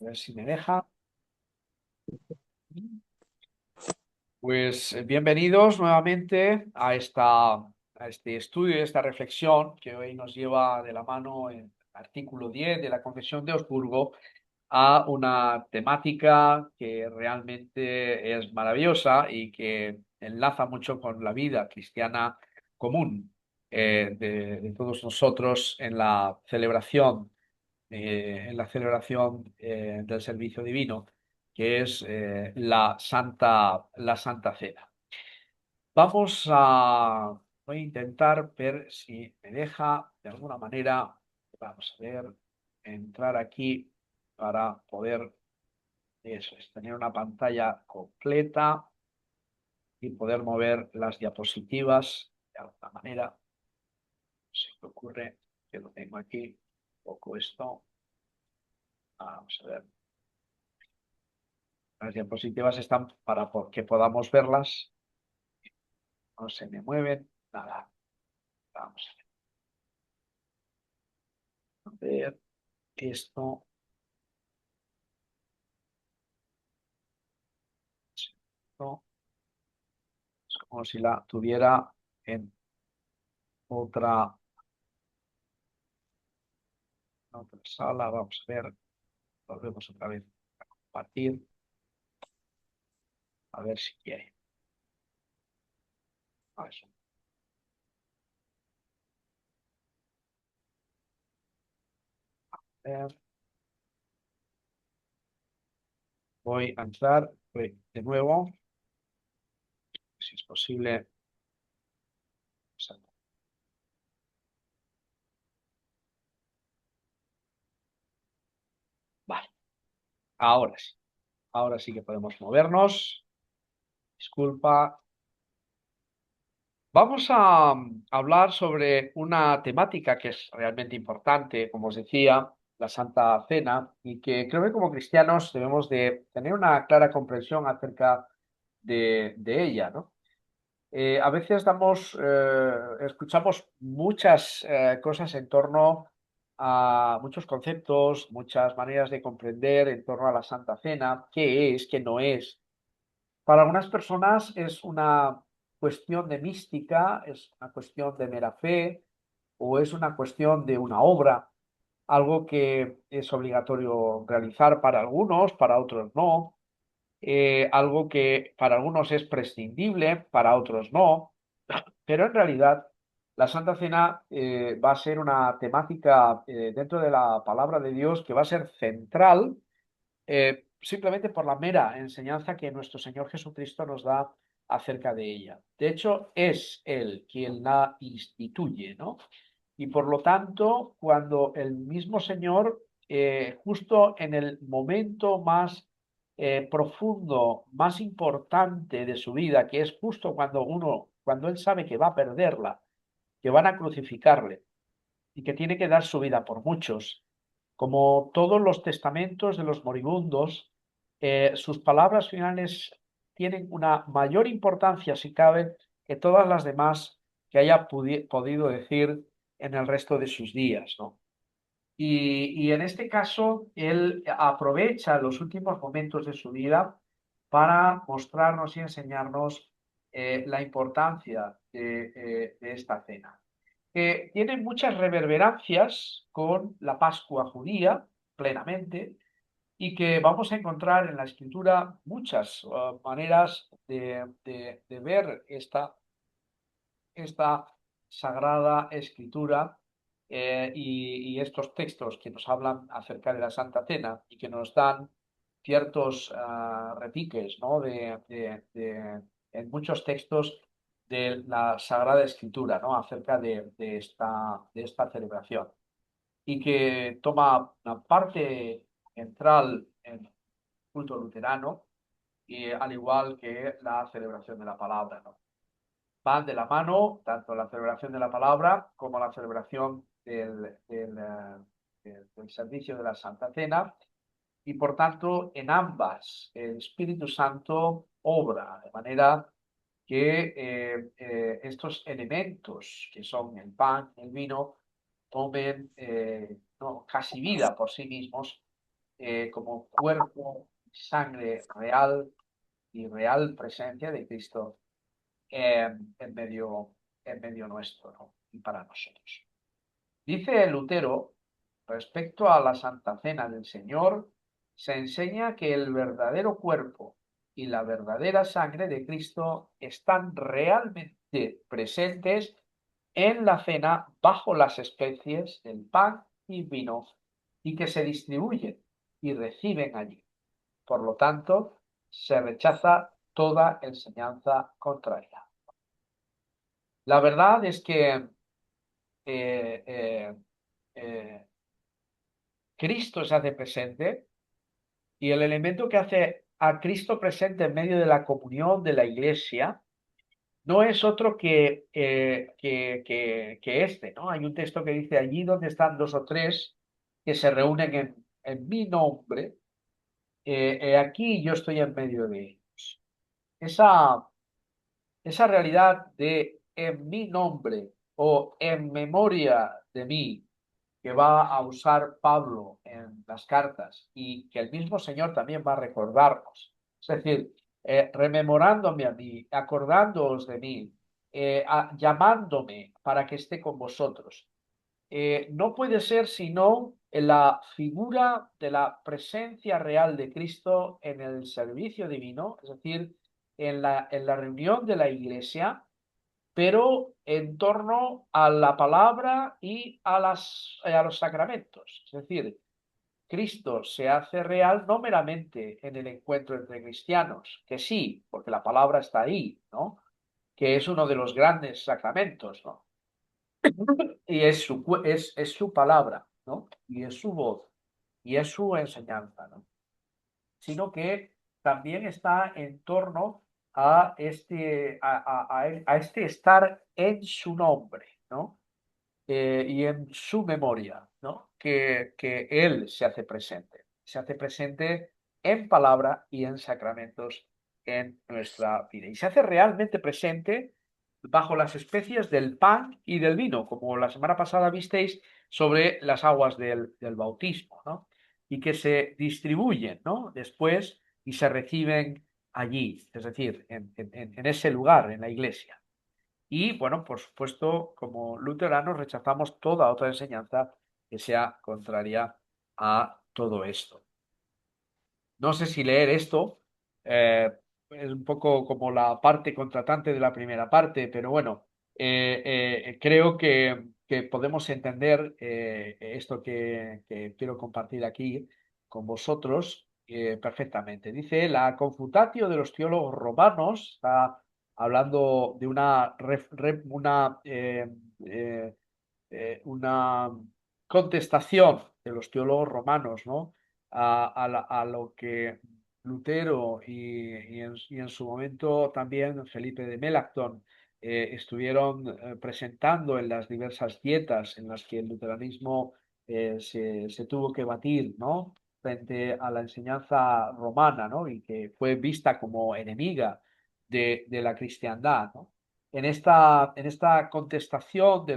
A ver si me deja. Pues bienvenidos nuevamente a este estudio y esta reflexión que hoy nos lleva de la mano en el artículo 10 de la Confesión de Augsburgo a una temática que realmente es maravillosa y que enlaza mucho con la vida cristiana común de todos nosotros en la celebración del servicio divino, que es la Santa Cena. Voy a intentar ver si me deja de alguna manera, vamos a ver, entrar aquí para poder, eso es, tener una pantalla completa y poder mover las diapositivas de alguna manera. Se me ocurre que lo tengo aquí, un poco esto. Vamos a ver. Las diapositivas están para que podamos verlas. No se me mueven. Nada. Vamos a ver esto. Esto es como si la tuviera en otra, otra sala. Vamos a ver. Volvemos otra vez a compartir. A ver si quiere. A ver. Voy a entrar de nuevo. Si es posible. Vale. Ahora sí. Ahora sí que podemos movernos. Disculpa. Vamos a hablar sobre una temática que es realmente importante, como os decía, la Santa Cena, y que creo que como cristianos debemos de tener una clara comprensión acerca de ella, ¿no? A veces escuchamos muchas cosas en torno a muchos conceptos, muchas maneras de comprender en torno a la Santa Cena, qué es, qué no es. Para algunas personas es una cuestión de mística, es una cuestión de mera fe o es una cuestión de una obra, algo que es obligatorio realizar para algunos, para otros no, algo que para algunos es prescindible, para otros no, pero en realidad la Santa Cena va a ser una temática dentro de la palabra de Dios que va a ser central simplemente por la mera enseñanza que nuestro Señor Jesucristo nos da acerca de ella. De hecho, es Él quien la instituye, ¿no? Y por lo tanto, cuando el mismo Señor, justo en el momento más profundo, más importante de su vida, que es justo cuando Él sabe que va a perderla, que van a crucificarle y que tiene que dar su vida por muchos, como todos los testamentos de los moribundos, sus palabras finales tienen una mayor importancia, si cabe, que todas las demás que haya podido decir en el resto de sus días, ¿no? Y en este caso, él aprovecha los últimos momentos de su vida para mostrarnos y enseñarnos la importancia de esta cena, que tiene muchas reverberancias con la Pascua judía, plenamente, y que vamos a encontrar en la escritura muchas maneras de ver esta sagrada escritura y estos textos que nos hablan acerca de la Santa Cena y que nos dan ciertos repiques, ¿no? En muchos textos de la Sagrada Escritura, ¿no? Acerca de esta celebración y que toma una parte central en el culto luterano y al igual que la celebración de la palabra, ¿no? Van de la mano tanto la celebración de la palabra como la celebración del servicio de la Santa Cena y por tanto en ambas el Espíritu Santo obra de manera que estos elementos que son el pan, el vino, tomen no, casi vida por sí mismos como cuerpo y sangre real y real presencia de Cristo en medio nuestro, ¿no? Y para nosotros. Dice Lutero, respecto a la Santa Cena del Señor, se enseña que el verdadero cuerpo y la verdadera sangre de Cristo están realmente presentes en la cena bajo las especies del pan y vino y que se distribuyen y reciben allí. Por lo tanto, se rechaza toda enseñanza contraria. La verdad es que eh, eh, eh, Cristo se hace presente y el elemento que hace a Cristo presente en medio de la comunión de la iglesia no es otro que este, ¿no? Hay un texto que dice allí donde están dos o tres que se reúnen en mi nombre, aquí yo estoy en medio de ellos. Esa, esa realidad de en mi nombre o en memoria de mí que va a usar Pablo en las cartas y que el mismo Señor también va a recordarnos. Es decir, rememorándome a mí, acordándoos de mí, llamándome para que esté con vosotros. No puede ser sino en la figura de la presencia real de Cristo en el servicio divino, es decir, en la reunión de la iglesia, pero en torno a la palabra y a los sacramentos. Es decir, Cristo se hace real no meramente en el encuentro entre cristianos, que sí, porque la palabra está ahí, ¿no? Que es uno de los grandes sacramentos, ¿no? Y es su palabra, ¿no? Y es su voz, y es su enseñanza, ¿no? Sino que también está en torno a este estar en su nombre, ¿no? Y en su memoria, ¿no? Que Él se hace presente en palabra y en sacramentos en nuestra vida. Y se hace realmente presente bajo las especies del pan y del vino, como la semana pasada visteis sobre las aguas del bautismo, ¿no? Y que se distribuyen, ¿no? Después y se reciben allí, es decir, en ese lugar, en la iglesia. Y bueno, por supuesto, como luteranos rechazamos toda otra enseñanza que sea contraria a todo esto. No sé si leer esto, eh, es un poco como la parte contratante de la primera parte, pero bueno, creo que podemos entender esto que quiero compartir aquí con vosotros perfectamente. Dice, la Confutatio de los teólogos romanos, está hablando de una contestación de los teólogos romanos, ¿no? A lo que Lutero y en su momento también Felipe de Melanchthon estuvieron presentando en las diversas dietas en las que el luteranismo se tuvo que batir, ¿no? Frente a la enseñanza romana, ¿no? Y que fue vista como enemiga de la cristiandad, ¿no? En esta contestación de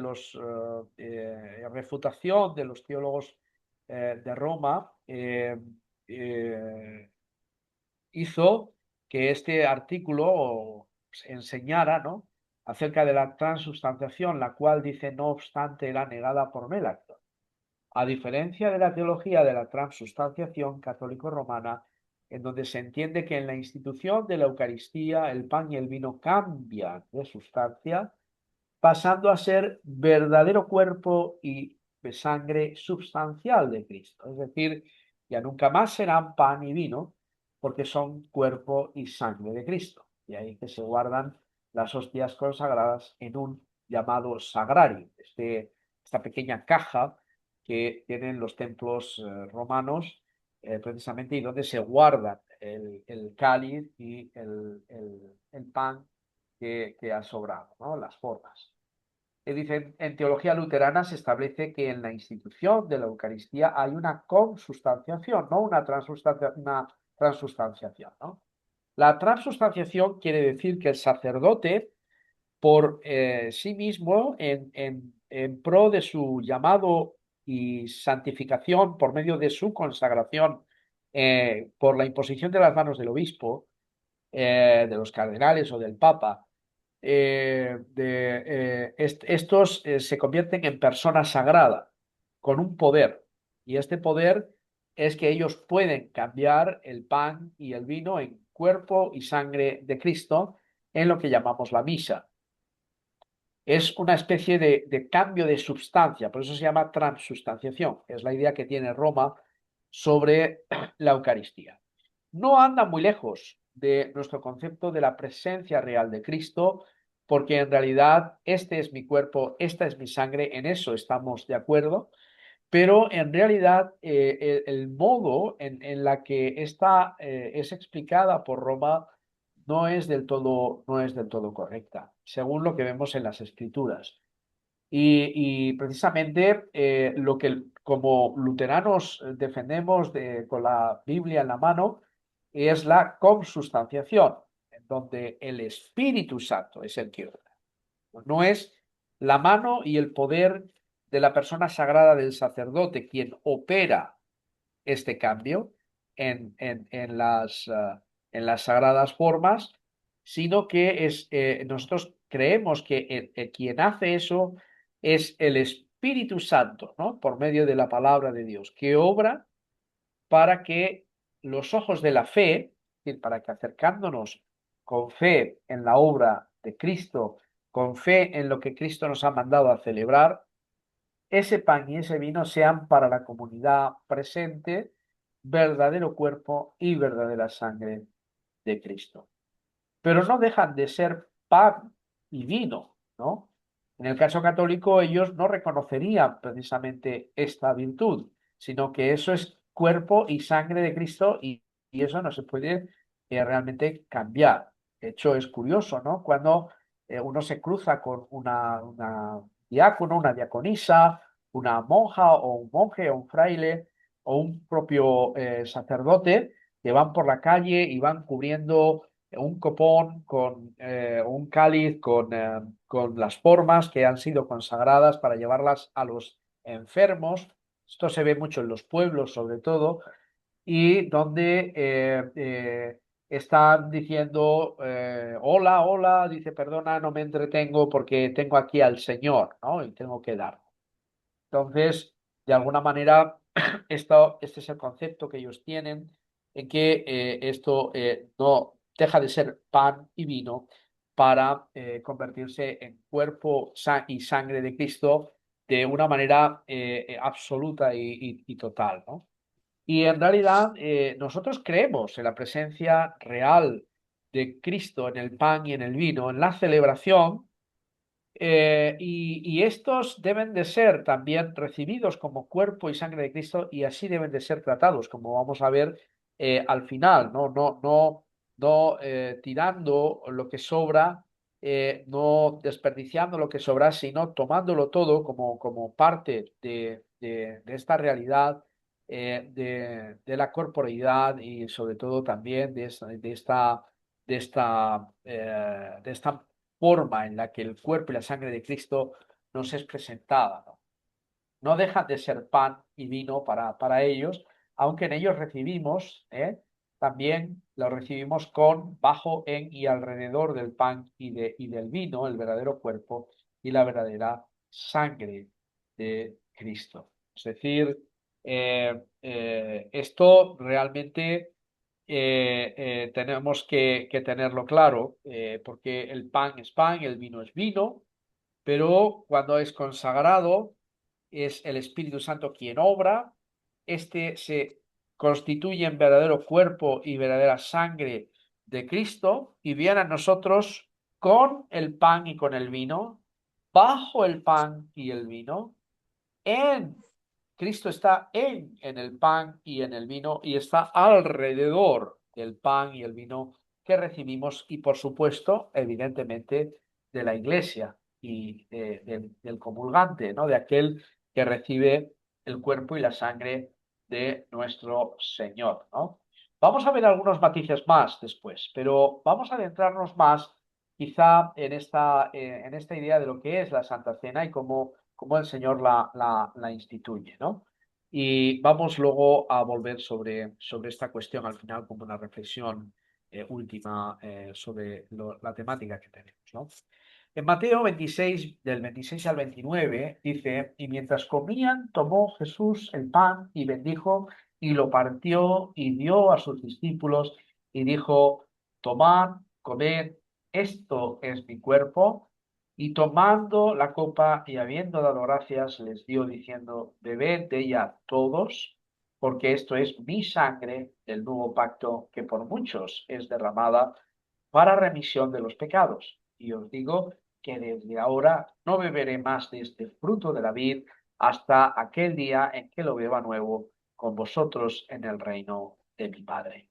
refutación de los teólogos de Roma, eh, hizo que este artículo enseñara, ¿no? Acerca de la transubstanciación, la cual dice, no obstante, era negada por Melanchthon. A diferencia de la teología de la transubstanciación católico-romana, en donde se entiende que en la institución de la Eucaristía el pan y el vino cambian de sustancia, pasando a ser verdadero cuerpo y de sangre substancial de Cristo. Es decir, ya nunca más serán pan y vino, porque son cuerpo y sangre de Cristo. Y ahí que se guardan las hostias consagradas en un llamado sagrario, esta pequeña caja que tienen los templos romanos, precisamente, y donde se guardan el cáliz y el pan que ha sobrado, ¿no? Las formas. Dicen, en teología luterana se establece que en la institución de la Eucaristía hay una consubstanciación, no una transustanciación, ¿no? La transustanciación quiere decir que el sacerdote, por sí mismo, en pro de su llamado y santificación por medio de su consagración por la imposición de las manos del obispo, de los cardenales o del papa, estos se convierten en personas sagradas con un poder. Y este poder es que ellos pueden cambiar el pan y el vino en cuerpo y sangre de Cristo en lo que llamamos la misa. Es una especie de cambio de sustancia, por eso se llama transubstanciación, que es la idea que tiene Roma sobre la Eucaristía. No anda muy lejos de nuestro concepto de la presencia real de Cristo, porque en realidad este es mi cuerpo, esta es mi sangre, en eso estamos de acuerdo, pero en realidad el modo en la que esta es explicada por Roma no es del todo correcta, según lo que vemos en las Escrituras. Y precisamente lo que como luteranos defendemos con la Biblia en la mano es la consubstanciación, en donde el Espíritu Santo es el que obra. No es la mano y el poder de la persona sagrada del sacerdote quien opera este cambio en las sagradas formas, sino que nosotros creemos que quien hace eso es el Espíritu Santo, ¿no? Por medio de la palabra de Dios, que obra para que los ojos de la fe, es decir, para que acercándonos con fe en la obra de Cristo, con fe en lo que Cristo nos ha mandado a celebrar, ese pan y ese vino sean para la comunidad presente verdadero cuerpo y verdadera sangre de Cristo. Pero no dejan de ser pan y vino, ¿no? En el caso católico, ellos no reconocerían precisamente esta virtud, sino que eso es cuerpo y sangre de Cristo y eso no se puede realmente cambiar. De hecho, es curioso, ¿no? Cuando uno se cruza con una diácono, una diaconisa, una monja o un monje o un fraile o un propio sacerdote que van por la calle y van cubriendo un copón con un cáliz con las formas que han sido consagradas para llevarlas a los enfermos. Esto se ve mucho en los pueblos, sobre todo, y donde están diciendo, hola, hola, dice, perdona, no me entretengo porque tengo aquí al Señor, ¿no? Y tengo que dar. Entonces, de alguna manera, este es el concepto que ellos tienen, en que esto no deja de ser pan y vino para convertirse en cuerpo y sangre de Cristo de una manera absoluta y total, ¿no? Y en realidad nosotros creemos en la presencia real de Cristo en el pan y en el vino, en la celebración, y estos deben de ser también recibidos como cuerpo y sangre de Cristo y así deben de ser tratados, como vamos a ver al final, no tirando lo que sobra, no desperdiciando lo que sobra, sino tomándolo todo como parte de esta realidad de la corporeidad y sobre todo también de esta forma en la que el cuerpo y la sangre de Cristo nos es presentada, ¿no? No dejan de ser pan y vino para ellos, aunque en ellos recibimos, también lo recibimos bajo, en y alrededor del pan y del vino, el verdadero cuerpo y la verdadera sangre de Cristo. Es decir, esto realmente tenemos que tenerlo claro, porque el pan es pan, el vino es vino, pero cuando es consagrado es el Espíritu Santo quien obra, este se constituye en verdadero cuerpo y verdadera sangre de Cristo y viene a nosotros con el pan y con el vino, bajo el pan y el vino, en Cristo está en el pan y en el vino y está alrededor del pan y el vino que recibimos y por supuesto, evidentemente, de la iglesia y del comulgante, ¿no? De aquel que recibe el cuerpo y la sangre de nuestro Señor, ¿no? Vamos a ver algunos matices más después, pero vamos a adentrarnos más quizá en esta idea de lo que es la Santa Cena y cómo el Señor la instituye, ¿no? Y vamos luego a volver sobre esta cuestión al final como una reflexión última sobre la temática que tenemos, ¿no? En Mateo 26, del 26 al 29, dice, y mientras comían, tomó Jesús el pan y bendijo y lo partió y dio a sus discípulos y dijo, tomad, comed, esto es mi cuerpo. Y tomando la copa y habiendo dado gracias, les dio diciendo, bebed de ella todos, porque esto es mi sangre del nuevo pacto que por muchos es derramada para remisión de los pecados. Y os digo que desde ahora no beberé más de este fruto de la vid hasta aquel día en que lo beba nuevo con vosotros en el reino de mi Padre.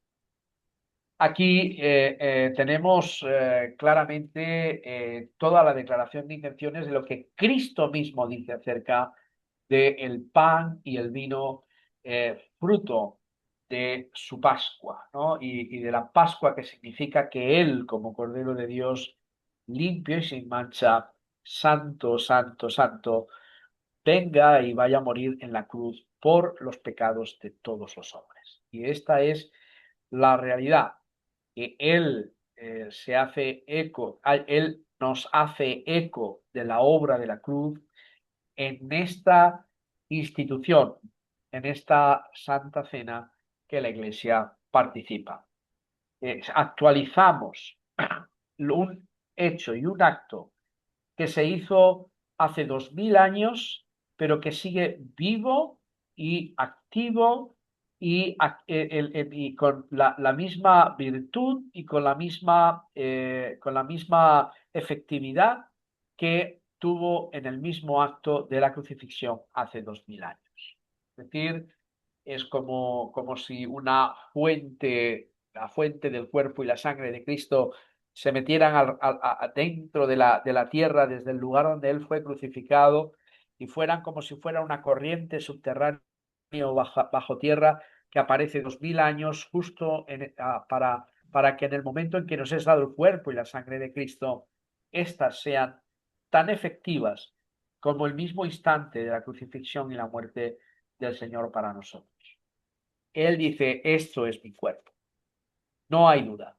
Aquí tenemos claramente toda la declaración de intenciones de lo que Cristo mismo dice acerca del pan y el vino, fruto de su Pascua, ¿no? Y de la Pascua, que significa que Él, como Cordero de Dios, limpio y sin mancha, santo, santo, santo, venga y vaya a morir en la cruz por los pecados de todos los hombres. Y esta es la realidad, que Él se hace eco, Él nos hace eco de la obra de la cruz en esta institución, en esta Santa Cena que la Iglesia participa. Actualizamos un hecho y un acto que se hizo hace 2000 años, pero que sigue vivo y activo y con la misma virtud y con la misma efectividad que tuvo en el mismo acto de la crucifixión hace 2000 años. Es decir, es como si una fuente, la fuente del cuerpo y la sangre de Cristo se metieran dentro de la tierra desde el lugar donde Él fue crucificado y fueran como si fuera una corriente subterránea o bajo tierra que aparece 2000 años justo para que en el momento en que nos es dado el cuerpo y la sangre de Cristo, éstas sean tan efectivas como el mismo instante de la crucifixión y la muerte del Señor para nosotros. Él dice, esto es mi cuerpo. No hay duda.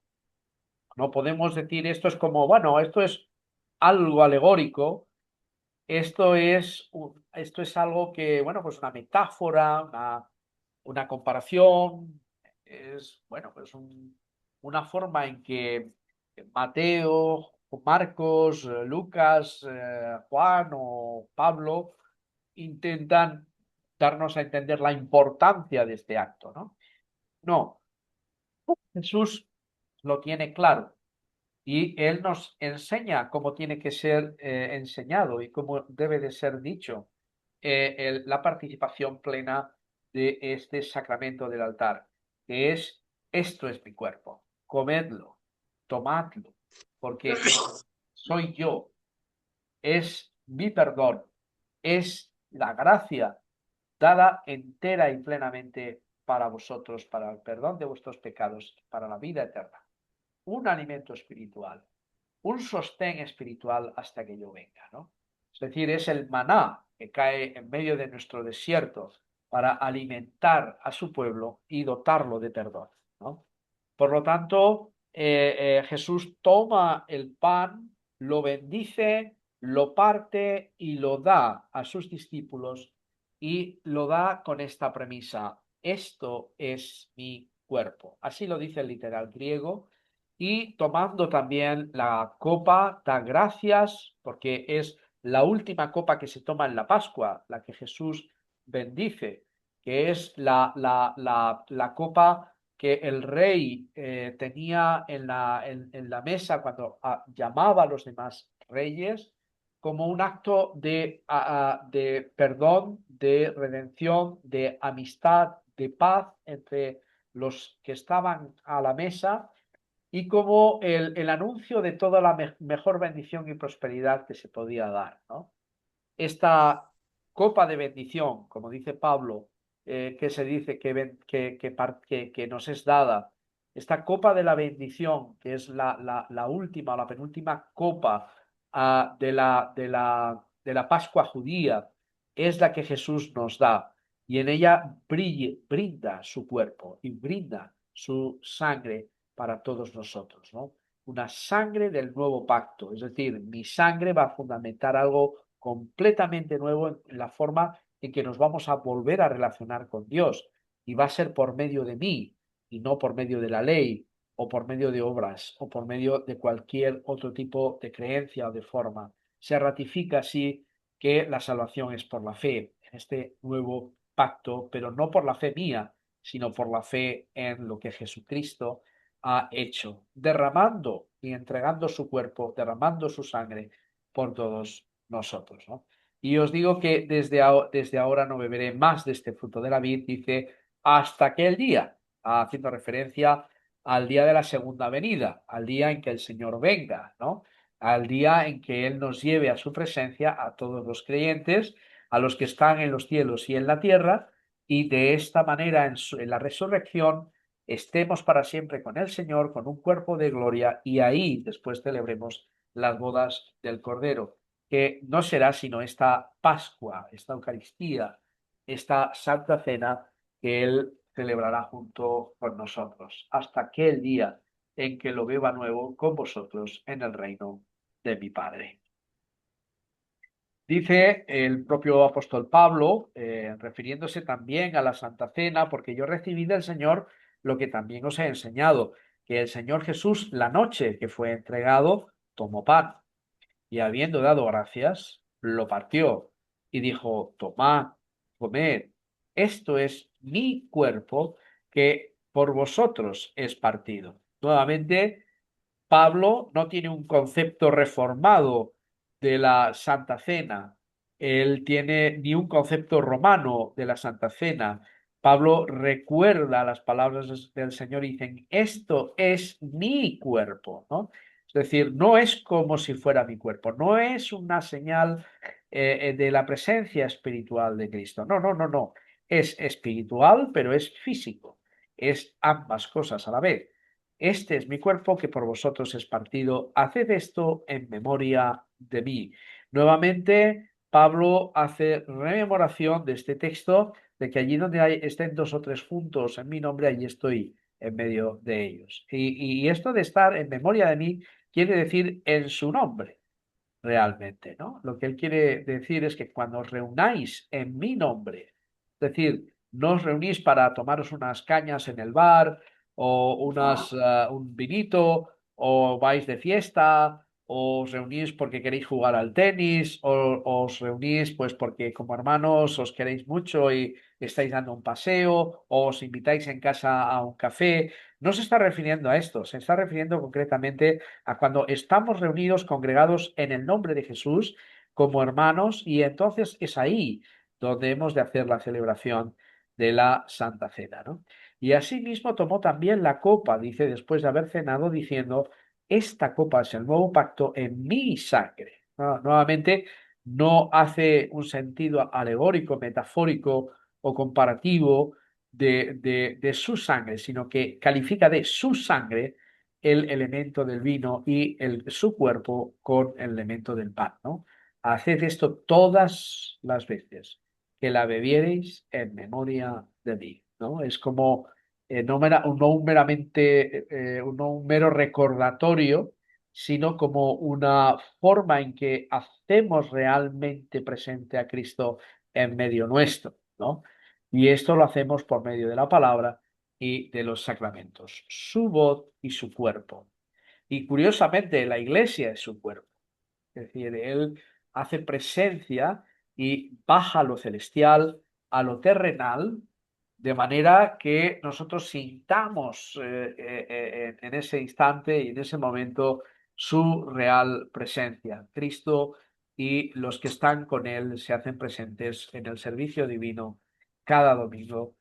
No podemos decir esto es como, bueno, esto es algo alegórico, esto es algo que, bueno, pues una metáfora, una comparación, es, bueno, pues una forma en que Mateo, Marcos, Lucas, Juan o Pablo intentan darnos a entender la importancia de este acto, ¿no? No, Jesús lo tiene claro. Y Él nos enseña cómo tiene que ser enseñado y cómo debe de ser dicho la participación plena de este sacramento del altar, que es, esto es mi cuerpo, comedlo, tomadlo, porque soy yo, es mi perdón, es la gracia dada entera y plenamente para vosotros, para el perdón de vuestros pecados, para la vida eterna. Un alimento espiritual, un sostén espiritual hasta que yo venga, ¿no? Es decir, es el maná que cae en medio de nuestro desierto para alimentar a su pueblo y dotarlo de perdón, ¿no? Por lo tanto, Jesús toma el pan, lo bendice, lo parte y lo da a sus discípulos y lo da con esta premisa, esto es mi cuerpo. Así lo dice el literal griego y tomando también la copa, da gracias, porque es la última copa que se toma en la Pascua, la que Jesús bendice, que es la copa que el rey tenía en la mesa cuando llamaba a los demás reyes, como un acto de perdón, de redención, de amistad, de paz entre los que estaban a la mesa y como el anuncio de toda la mejor bendición y prosperidad que se podía dar, ¿no? Esta copa de bendición, como dice Pablo, que se dice que nos es dada, esta copa de la bendición, que es la última, la penúltima copa de la Pascua judía, es la que Jesús nos da. y en ella brinda su cuerpo y brinda su sangre para todos nosotros, ¿no? Una sangre del nuevo pacto, es decir, mi sangre va a fundamentar algo completamente nuevo en la forma en que nos vamos a volver a relacionar con Dios y va a ser por medio de mí y no por medio de la ley o por medio de obras o por medio de cualquier otro tipo de creencia o de forma. Se ratifica así que la salvación es por la fe en este nuevo pacto, pero no por la fe mía, sino por la fe en lo que Jesucristo ha hecho, derramando y entregando su cuerpo, derramando su sangre por todos nosotros, ¿no? Y os digo que desde ahora no beberé más de este fruto de la vid, dice, hasta aquel día, haciendo referencia al día de la segunda venida, al día en que el Señor venga, ¿no? Al día en que Él nos lleve a su presencia a todos los creyentes, a los que están en los cielos y en la tierra, y de esta manera en la resurrección estemos para siempre con el Señor, con un cuerpo de gloria, y ahí después celebremos las bodas del Cordero, que no será sino esta Pascua, esta Eucaristía, esta Santa Cena que Él celebrará junto con nosotros, hasta aquel día en que lo beba nuevo con vosotros en el reino de mi Padre. Dice el propio apóstol Pablo, refiriéndose también a la Santa Cena, porque yo recibí del Señor lo que también os he enseñado, que el Señor Jesús, la noche que fue entregado, tomó pan y habiendo dado gracias, lo partió y dijo, tomad, comed, esto es mi cuerpo que por vosotros es partido. Nuevamente, Pablo no tiene un concepto reformado de la Santa Cena. Él tiene ni un concepto romano de la Santa Cena. Pablo recuerda las palabras del Señor y dicen, esto es mi cuerpo, ¿no? Es decir, no es como si fuera mi cuerpo, no es una señal de la presencia espiritual de Cristo. No, no, no, no. Es espiritual, pero es físico. Es ambas cosas a la vez. Este es mi cuerpo que por vosotros es partido. Haced esto en memoria de mí. Nuevamente, Pablo hace rememoración de este texto, de que allí donde estén dos o tres juntos en mi nombre, allí estoy en medio de ellos. Y esto de estar en memoria de mí quiere decir en su nombre, realmente, ¿no? Lo que él quiere decir es que cuando os reunáis en mi nombre, es decir, no os reunís para tomaros unas cañas en el bar o un vinito o vais de fiesta o os reunís porque queréis jugar al tenis o os reunís pues porque como hermanos os queréis mucho y estáis dando un paseo o os invitáis en casa a un café. No se está refiriendo a esto, se está refiriendo concretamente a cuando estamos reunidos, congregados en el nombre de Jesús como hermanos, y entonces es ahí donde hemos de hacer la celebración de la Santa Cena, ¿no? Y asimismo tomó también la copa, dice, después de haber cenado, diciendo, esta copa es el nuevo pacto en mi sangre. Nuevamente, no hace un sentido alegórico, metafórico o comparativo de su sangre, sino que califica de su sangre el elemento del vino y su cuerpo con el elemento del pan, ¿no? Haced esto todas las veces que la bebiereis en memoria de mí, ¿no? Es como no un meramente, no un mero recordatorio, sino como una forma en que hacemos realmente presente a Cristo en medio nuestro, ¿no? Y esto lo hacemos por medio de la palabra y de los sacramentos, su voz y su cuerpo. Y curiosamente, la iglesia es su cuerpo. Es decir, Él hace presencia y baja a lo celestial, a lo terrenal, de manera que nosotros sintamos en ese instante y en ese momento su real presencia. Cristo y los que están con Él se hacen presentes en el servicio divino cada domingo,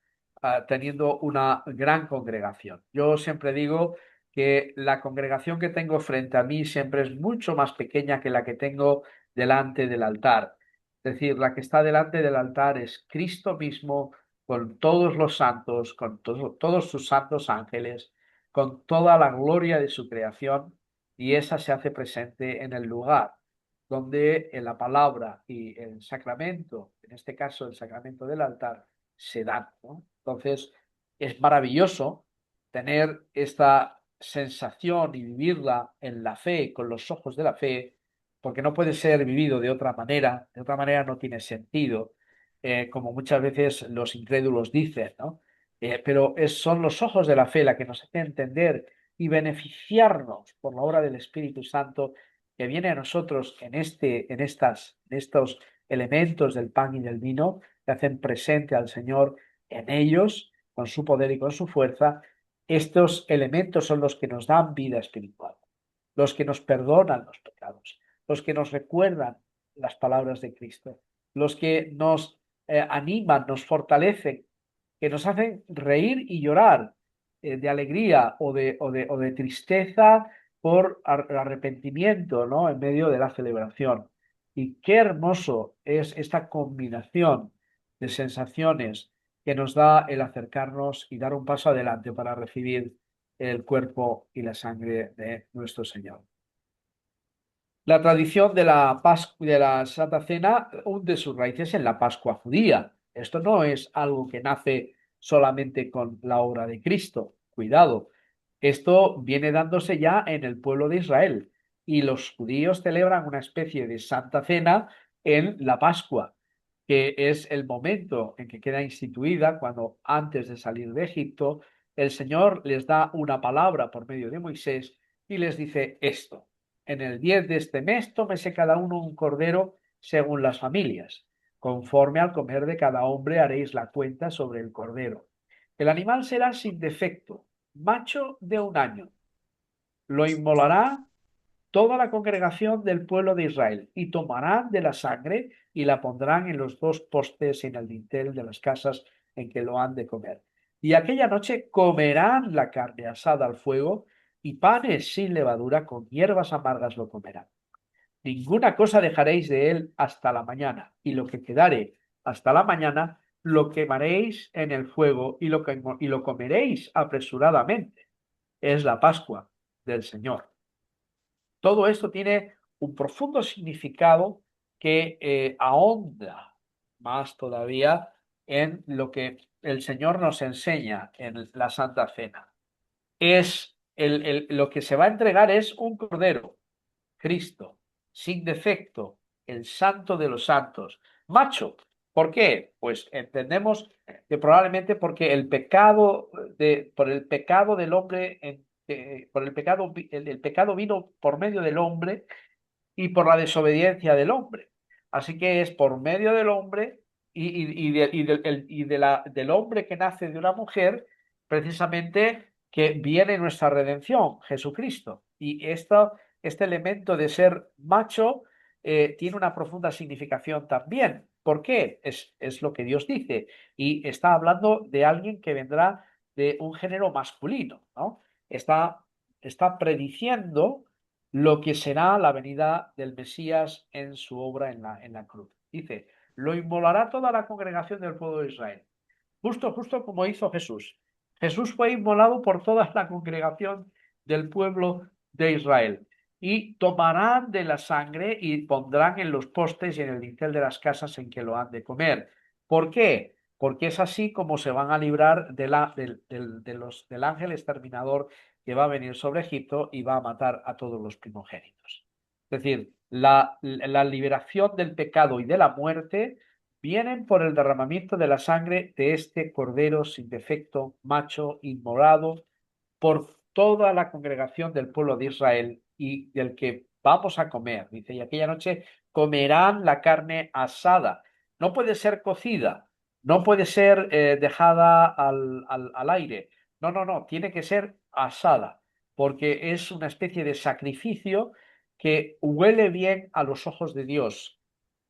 teniendo una gran congregación. Yo siempre digo que la congregación que tengo frente a mí siempre es mucho más pequeña que la que tengo delante del altar. Es decir, la que está delante del altar es Cristo mismo con todos los santos, con todos sus santos ángeles, con toda la gloria de su creación, y esa se hace presente en el lugar donde en la palabra y el sacramento, en este caso el sacramento del altar, se dan, ¿no? Entonces, es maravilloso tener esta sensación y vivirla en la fe, con los ojos de la fe, porque no puede ser vivido de otra manera no tiene sentido, como muchas veces los incrédulos dicen, ¿no? Pero son los ojos de la fe la que nos hacen entender y beneficiarnos por la obra del Espíritu Santo que viene a nosotros en estos elementos del pan y del vino, que hacen presente al Señor en ellos, con su poder y con su fuerza. Estos elementos son los que nos dan vida espiritual, los que nos perdonan los pecados, los que nos recuerdan las palabras de Cristo, los que nos animan, nos fortalecen, que nos hacen reír y llorar de alegría o de tristeza por arrepentimiento, ¿no? En medio de la celebración. Y qué hermoso es esta combinación de sensaciones que nos da el acercarnos y dar un paso adelante para recibir el cuerpo y la sangre de nuestro Señor. La tradición de la Santa Cena hunde sus raíces en la Pascua judía. Esto no es algo que nace solamente con la obra de Cristo. Cuidado, esto viene dándose ya en el pueblo de Israel y los judíos celebran una especie de Santa Cena en la Pascua, que es el momento en que queda instituida cuando antes de salir de Egipto, el Señor les da una palabra por medio de Moisés y les dice esto: en el 10 de este mes tómese cada uno un cordero según las familias. Conforme al comer de cada hombre haréis la cuenta sobre el cordero. El animal será sin defecto, macho de 1 año. Lo inmolará toda la congregación del pueblo de Israel, y tomarán de la sangre y la pondrán en los 2 postes en el dintel de las casas en que lo han de comer. Y aquella noche comerán la carne asada al fuego, y panes sin levadura con hierbas amargas lo comerán. Ninguna cosa dejaréis de él hasta la mañana, y lo que quedare hasta la mañana lo quemaréis en el fuego y lo comeréis apresuradamente. Es la Pascua del Señor. Todo esto tiene un profundo significado que ahonda más todavía en lo que el Señor nos enseña en la Santa Cena. Lo que se va a entregar es un cordero, Cristo, sin defecto, el santo de los santos, macho. ¿Por qué? Pues entendemos que probablemente porque por el pecado del hombre, por el pecado, el pecado vino por medio del hombre y por la desobediencia del hombre. Así que es por medio del hombre del hombre que nace de una mujer, precisamente que viene nuestra redención, Jesucristo. Y este elemento de ser macho tiene una profunda significación también. ¿Por qué? Es lo que Dios dice. Y está hablando de alguien que vendrá de un género masculino, ¿no? Está prediciendo lo que será la venida del Mesías en su obra en la cruz. Dice, lo inmolará toda la congregación del pueblo de Israel. Justo como hizo Jesús. Jesús fue inmolado por toda la congregación del pueblo de Israel. Y tomarán de la sangre y pondrán en los postes y en el dintel de las casas en que lo han de comer. ¿Por qué? Porque es así como se van a librar del ángel exterminador que va a venir sobre Egipto y va a matar a todos los primogénitos. Es decir, la liberación del pecado y de la muerte vienen por el derramamiento de la sangre de este cordero sin defecto, macho, inmolado, por toda la congregación del pueblo de Israel y del que vamos a comer. Dice, y aquella noche comerán la carne asada. No puede ser cocida, no puede ser dejada al aire. No, tiene que ser asada, porque es una especie de sacrificio que huele bien a los ojos de Dios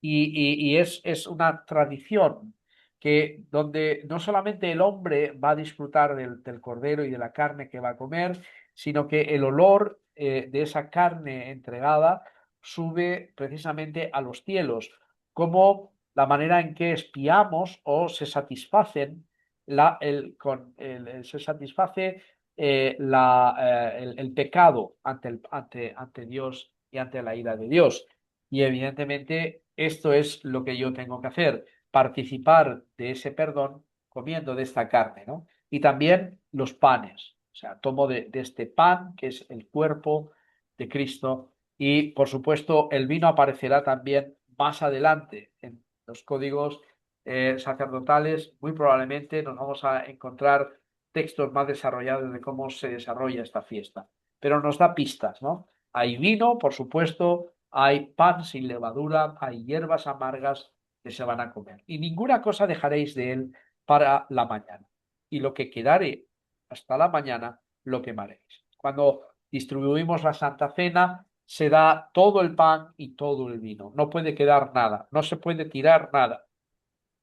y es una tradición que donde no solamente el hombre va a disfrutar del cordero y de la carne que va a comer, sino que el olor de esa carne entregada sube precisamente a los cielos, como la manera en que espiamos o se satisfacen se satisface el pecado ante Dios y ante la ira de Dios. Y evidentemente esto es lo que yo tengo que hacer, participar de ese perdón comiendo de esta carne, ¿no? Y también los panes, o sea, tomo de este pan, que es el cuerpo de Cristo, y por supuesto el vino aparecerá también más adelante en los códigos sacerdotales. Muy probablemente nos vamos a encontrar textos más desarrollados de cómo se desarrolla esta fiesta, pero nos da pistas, ¿no? Hay vino, por supuesto, hay pan sin levadura, hay hierbas amargas que se van a comer, y ninguna cosa dejaréis de él para la mañana, y lo que quedare hasta la mañana lo quemaréis. Cuando distribuimos la Santa Cena, se da todo el pan y todo el vino. No puede quedar nada, no se puede tirar nada.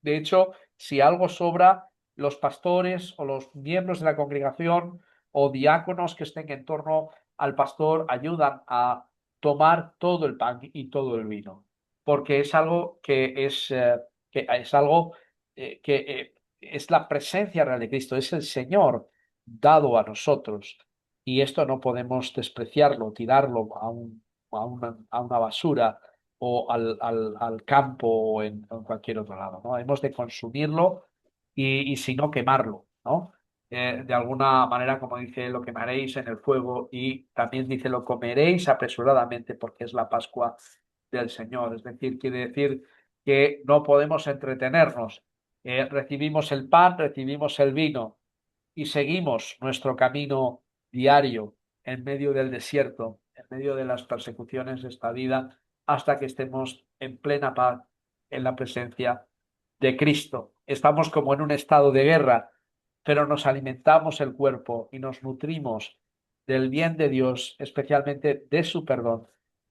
De hecho, si algo sobra, los pastores o los miembros de la congregación o diáconos que estén en torno al pastor ayudan a tomar todo el pan y todo el vino, porque es algo que es algo que es la presencia real de Cristo, es el Señor dado a nosotros, y esto no podemos despreciarlo, tirarlo a una basura o al campo o en cualquier otro lado, ¿no? Hemos de consumirlo y si no, quemarlo, ¿no? De alguna manera, como dice, lo quemaréis en el fuego, y también dice, lo comeréis apresuradamente porque es la Pascua del Señor. Es decir, quiere decir que no podemos entretenernos. Recibimos el pan, recibimos el vino y seguimos nuestro camino diario en medio del desierto, en medio de las persecuciones de esta vida, hasta que estemos en plena paz en la presencia de Cristo. Estamos como en un estado de guerra, pero nos alimentamos el cuerpo y nos nutrimos del bien de Dios, especialmente de su perdón,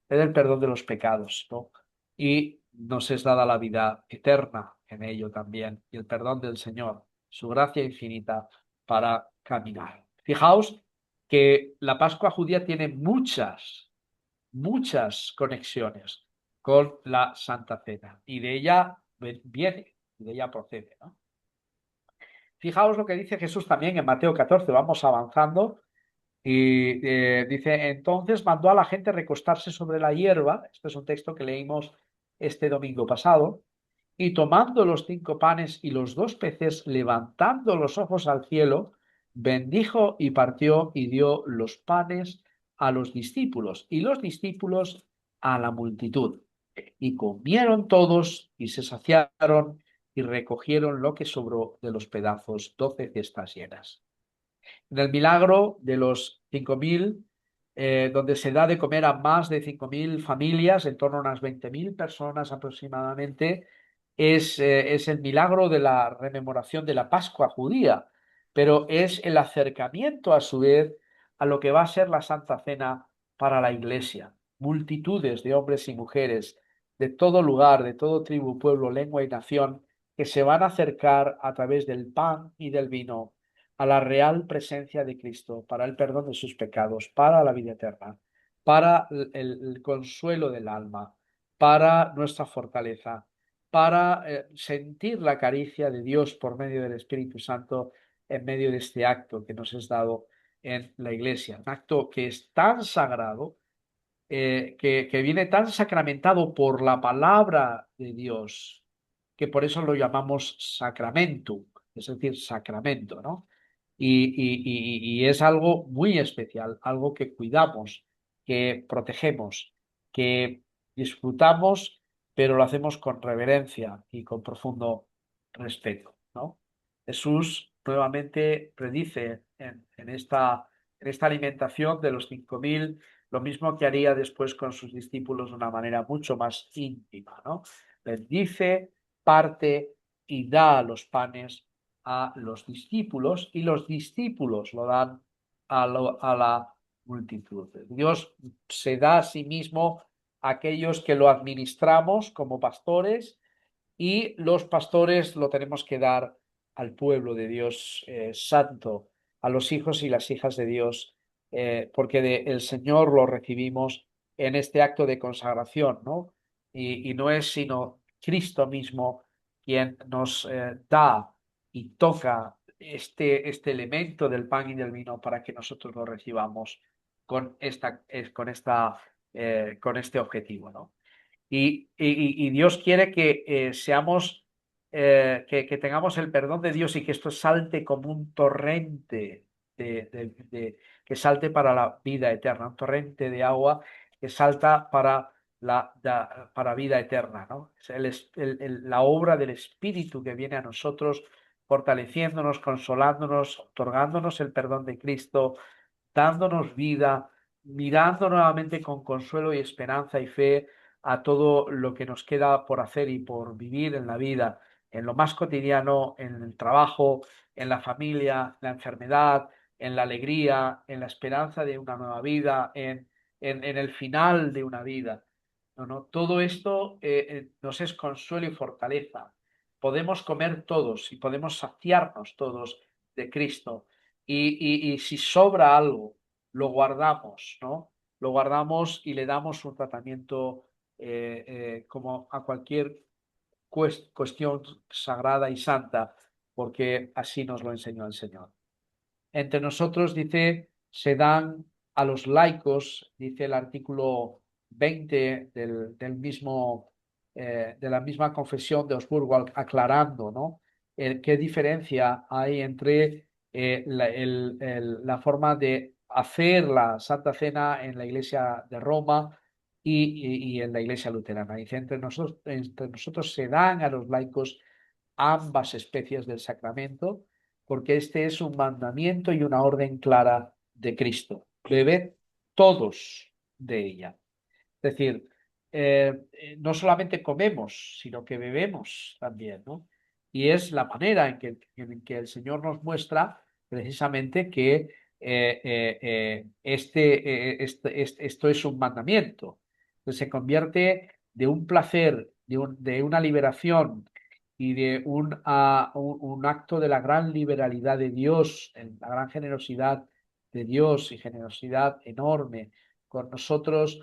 del perdón de los pecados, ¿no? Y nos es dada la vida eterna en ello también, y el perdón del Señor, su gracia infinita para caminar. Fijaos que la Pascua judía tiene muchas conexiones con la Santa Cena, y de ella viene, y de ella procede, ¿no? Fijaos lo que dice Jesús también en Mateo 14, vamos avanzando, y dice, entonces mandó a la gente recostarse sobre la hierba, este es un texto que leímos este domingo pasado, y tomando los 5 panes y los 2 peces, levantando los ojos al cielo, bendijo y partió y dio los panes a los discípulos y los discípulos a la multitud. Y comieron todos y se saciaron y recogieron lo que sobró de los pedazos, 12 cestas llenas. En el milagro de los 5.000, donde se da de comer a más de 5.000 familias, en torno a unas 20.000 personas aproximadamente, es el milagro de la rememoración de la Pascua judía, pero es el acercamiento a su vez a lo que va a ser la Santa Cena para la Iglesia. Multitudes de hombres y mujeres de todo lugar, de todo tribu, pueblo, lengua y nación, que se van a acercar a través del pan y del vino a la real presencia de Cristo para el perdón de sus pecados, para la vida eterna, para el consuelo del alma, para nuestra fortaleza, para sentir la caricia de Dios por medio del Espíritu Santo en medio de este acto que nos es dado en la Iglesia. Un acto que es tan sagrado, que viene tan sacramentado por la palabra de Dios, que por eso lo llamamos sacramentum, es decir, sacramento, ¿no? Y es algo muy especial, algo que cuidamos, que protegemos, que disfrutamos, pero lo hacemos con reverencia y con profundo respeto, ¿no? Jesús nuevamente predice en esta alimentación de los 5.000 lo mismo que haría después con sus discípulos de una manera mucho más íntima, ¿no? Bendice, parte y da los panes a los discípulos, y los discípulos lo dan a la multitud. Dios se da a sí mismo a aquellos que lo administramos como pastores, y los pastores lo tenemos que dar al pueblo de Dios santo, a los hijos y las hijas de Dios, porque el Señor lo recibimos en este acto de consagración, ¿no? Y no es sino Cristo mismo quien nos da y toca este elemento del pan y del vino para que nosotros lo recibamos con este objetivo, ¿no? Y Dios quiere que seamos que tengamos el perdón de Dios y que esto salte como un torrente que salte para la vida eterna, un torrente de agua que salta para vida eterna, ¿no? Es la obra del Espíritu que viene a nosotros, fortaleciéndonos, consolándonos, otorgándonos el perdón de Cristo, dándonos vida, mirando nuevamente con consuelo y esperanza y fe a todo lo que nos queda por hacer y por vivir en la vida, en lo más cotidiano, en el trabajo, en la familia, en la enfermedad, en la alegría, en la esperanza de una nueva vida, en el final de una vida. No, no, todo esto nos es consuelo y fortaleza. Podemos comer todos y podemos saciarnos todos de Cristo. Y si sobra algo, lo guardamos, ¿no? Lo guardamos y le damos un tratamiento como a cualquier cuestión sagrada y santa, porque así nos lo enseñó el Señor. Entre nosotros, dice, se dan a los laicos, dice el artículo 20 de la misma confesión de Augsburgo, aclarando, ¿no? Qué diferencia hay entre la forma de hacer la Santa Cena en la Iglesia de Roma y en la Iglesia luterana. Dice, entre nosotros se dan a los laicos ambas especies del sacramento, porque este es un mandamiento y una orden clara de Cristo. Bebed todos de ella. Es decir, no solamente comemos, sino que bebemos también, ¿no? Y es la manera en que el Señor nos muestra precisamente que esto es un mandamiento. Entonces se convierte de un placer, de una liberación y de un acto de la gran liberalidad de Dios, la gran generosidad de Dios y generosidad enorme con nosotros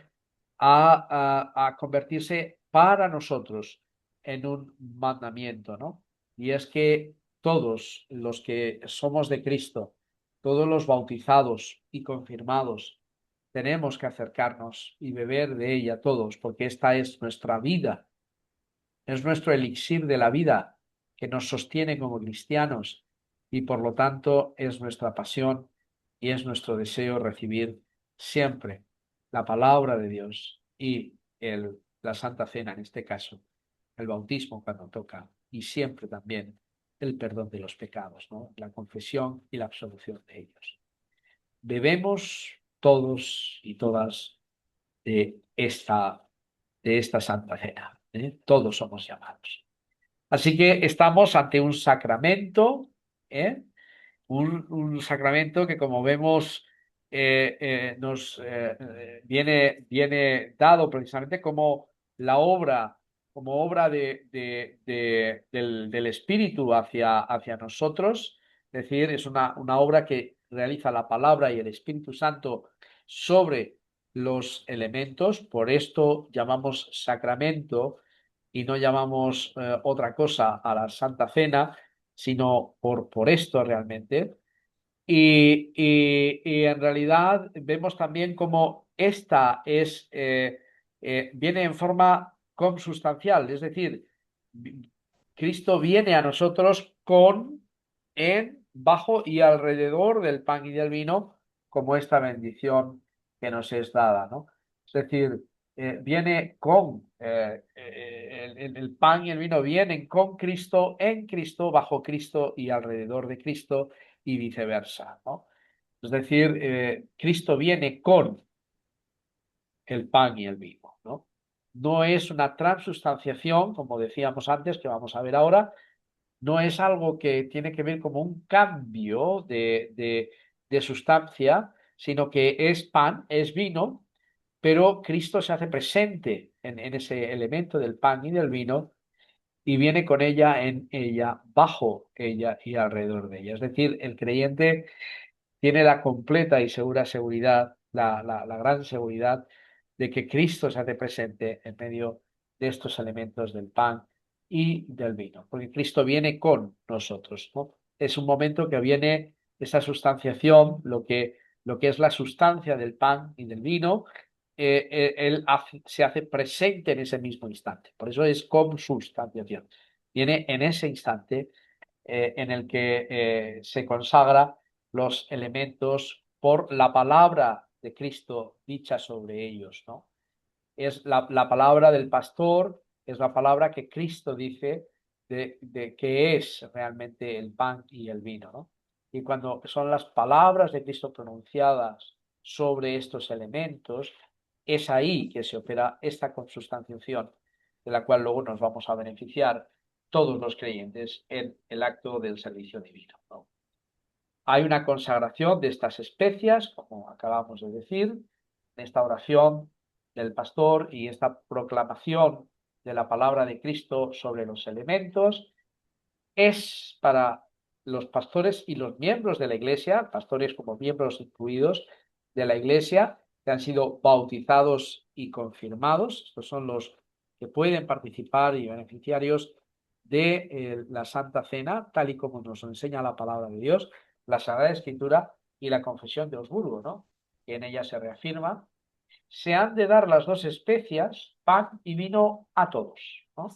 a convertirse para nosotros en un mandamiento, ¿no? Y es que todos los que somos de Cristo, todos los bautizados y confirmados, tenemos que acercarnos y beber de ella todos, porque esta es nuestra vida, es nuestro elixir de la vida que nos sostiene como cristianos y por lo tanto es nuestra pasión y es nuestro deseo recibir siempre la palabra de Dios y la Santa Cena en este caso, el bautismo cuando toca y siempre también el perdón de los pecados, ¿no? La confesión y la absolución de ellos. Bebemos todos y todas de esta Santa Cena, ¿eh? Todos somos llamados. Así que estamos ante un sacramento, ¿eh? Un sacramento que, como vemos, nos viene dado precisamente como obra del Espíritu hacia nosotros. Es decir, es una obra que realiza la palabra y el Espíritu Santo sobre los elementos. Por esto llamamos sacramento y no llamamos otra cosa a la Santa Cena, sino por esto realmente. Y en realidad vemos también cómo esta viene en forma consubstancial, es decir, Cristo viene a nosotros bajo y alrededor del pan y del vino, como esta bendición que nos es dada, ¿no? Es decir, viene el pan y el vino vienen con Cristo, en Cristo, bajo Cristo y alrededor de Cristo y viceversa, ¿no? Es decir, Cristo viene con el pan y el vino, ¿no? No es una transubstanciación, como decíamos antes, que vamos a ver ahora, no es algo que tiene que ver como un cambio de sustancia, sino que es pan, es vino, pero Cristo se hace presente en ese elemento del pan y del vino y viene con ella, en ella, bajo ella y alrededor de ella. Es decir, el creyente tiene la completa y segura seguridad, la gran seguridad de que Cristo se hace presente en medio de estos elementos del pan y del vino, porque Cristo viene con nosotros, ¿no? Es un momento que viene esa sustanciación, lo que es la sustancia del pan y del vino, Él se hace presente en ese mismo instante. Por eso es consubstanciación. viene en ese instante en el que se consagra los elementos por la palabra de Cristo dicha sobre ellos, ¿no? Es la palabra del pastor, es la palabra que Cristo dice de que es realmente el pan y el vino, ¿no? Y cuando son las palabras de Cristo pronunciadas sobre estos elementos, es ahí que se opera esta consubstanciación, de la cual luego nos vamos a beneficiar todos los creyentes en el acto del servicio divino, ¿no? Hay una consagración de estas especias, como acabamos de decir, en esta oración del pastor y esta proclamación de la palabra de Cristo sobre los elementos, es para los pastores y los miembros de la iglesia, pastores como miembros incluidos de la iglesia, que han sido bautizados y confirmados. Estos son los que pueden participar y beneficiarios de la Santa Cena, tal y como nos enseña la palabra de Dios, la Sagrada Escritura y la Confesión de Augsburgo, ¿no? Que en ella se reafirma, se han de dar las dos especias, pan y vino, a todos, ¿no?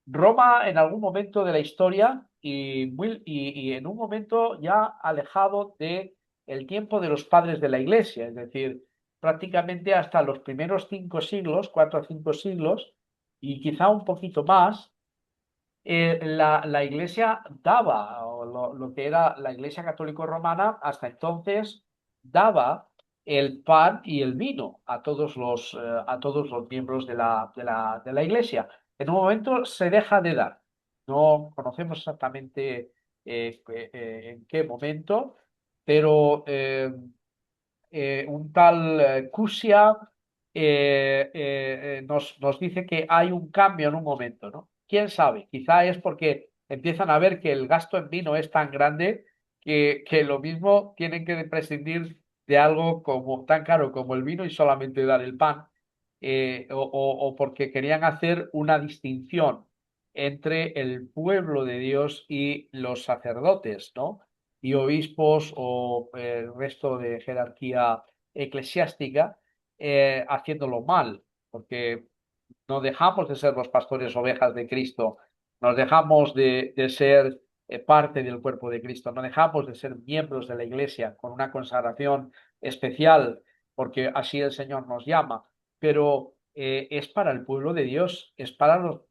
Roma en algún momento de la historia y en un momento ya alejado de el tiempo de los padres de la Iglesia, es decir, prácticamente hasta los primeros 5 siglos, 4 o 5 siglos, y quizá un poquito más, la Iglesia daba, o lo que era la Iglesia católico romana, hasta entonces daba el pan y el vino a todos los miembros de la Iglesia. En un momento se deja de dar. No conocemos exactamente en qué momento, pero un tal Cusia nos dice que hay un cambio en un momento, ¿no? ¿Quién sabe? Quizá es porque empiezan a ver que el gasto en vino es tan grande que lo mismo tienen que prescindir de algo como tan caro como el vino y solamente dar el pan, o porque querían hacer una distinción entre el pueblo de Dios y los sacerdotes, ¿no? Y obispos o el resto de jerarquía eclesiástica, haciéndolo mal, porque no dejamos de ser los pastores ovejas de Cristo, nos dejamos de ser parte del cuerpo de Cristo, no dejamos de ser miembros de la Iglesia con una consagración especial, porque así el Señor nos llama, pero es para el pueblo de Dios, es para los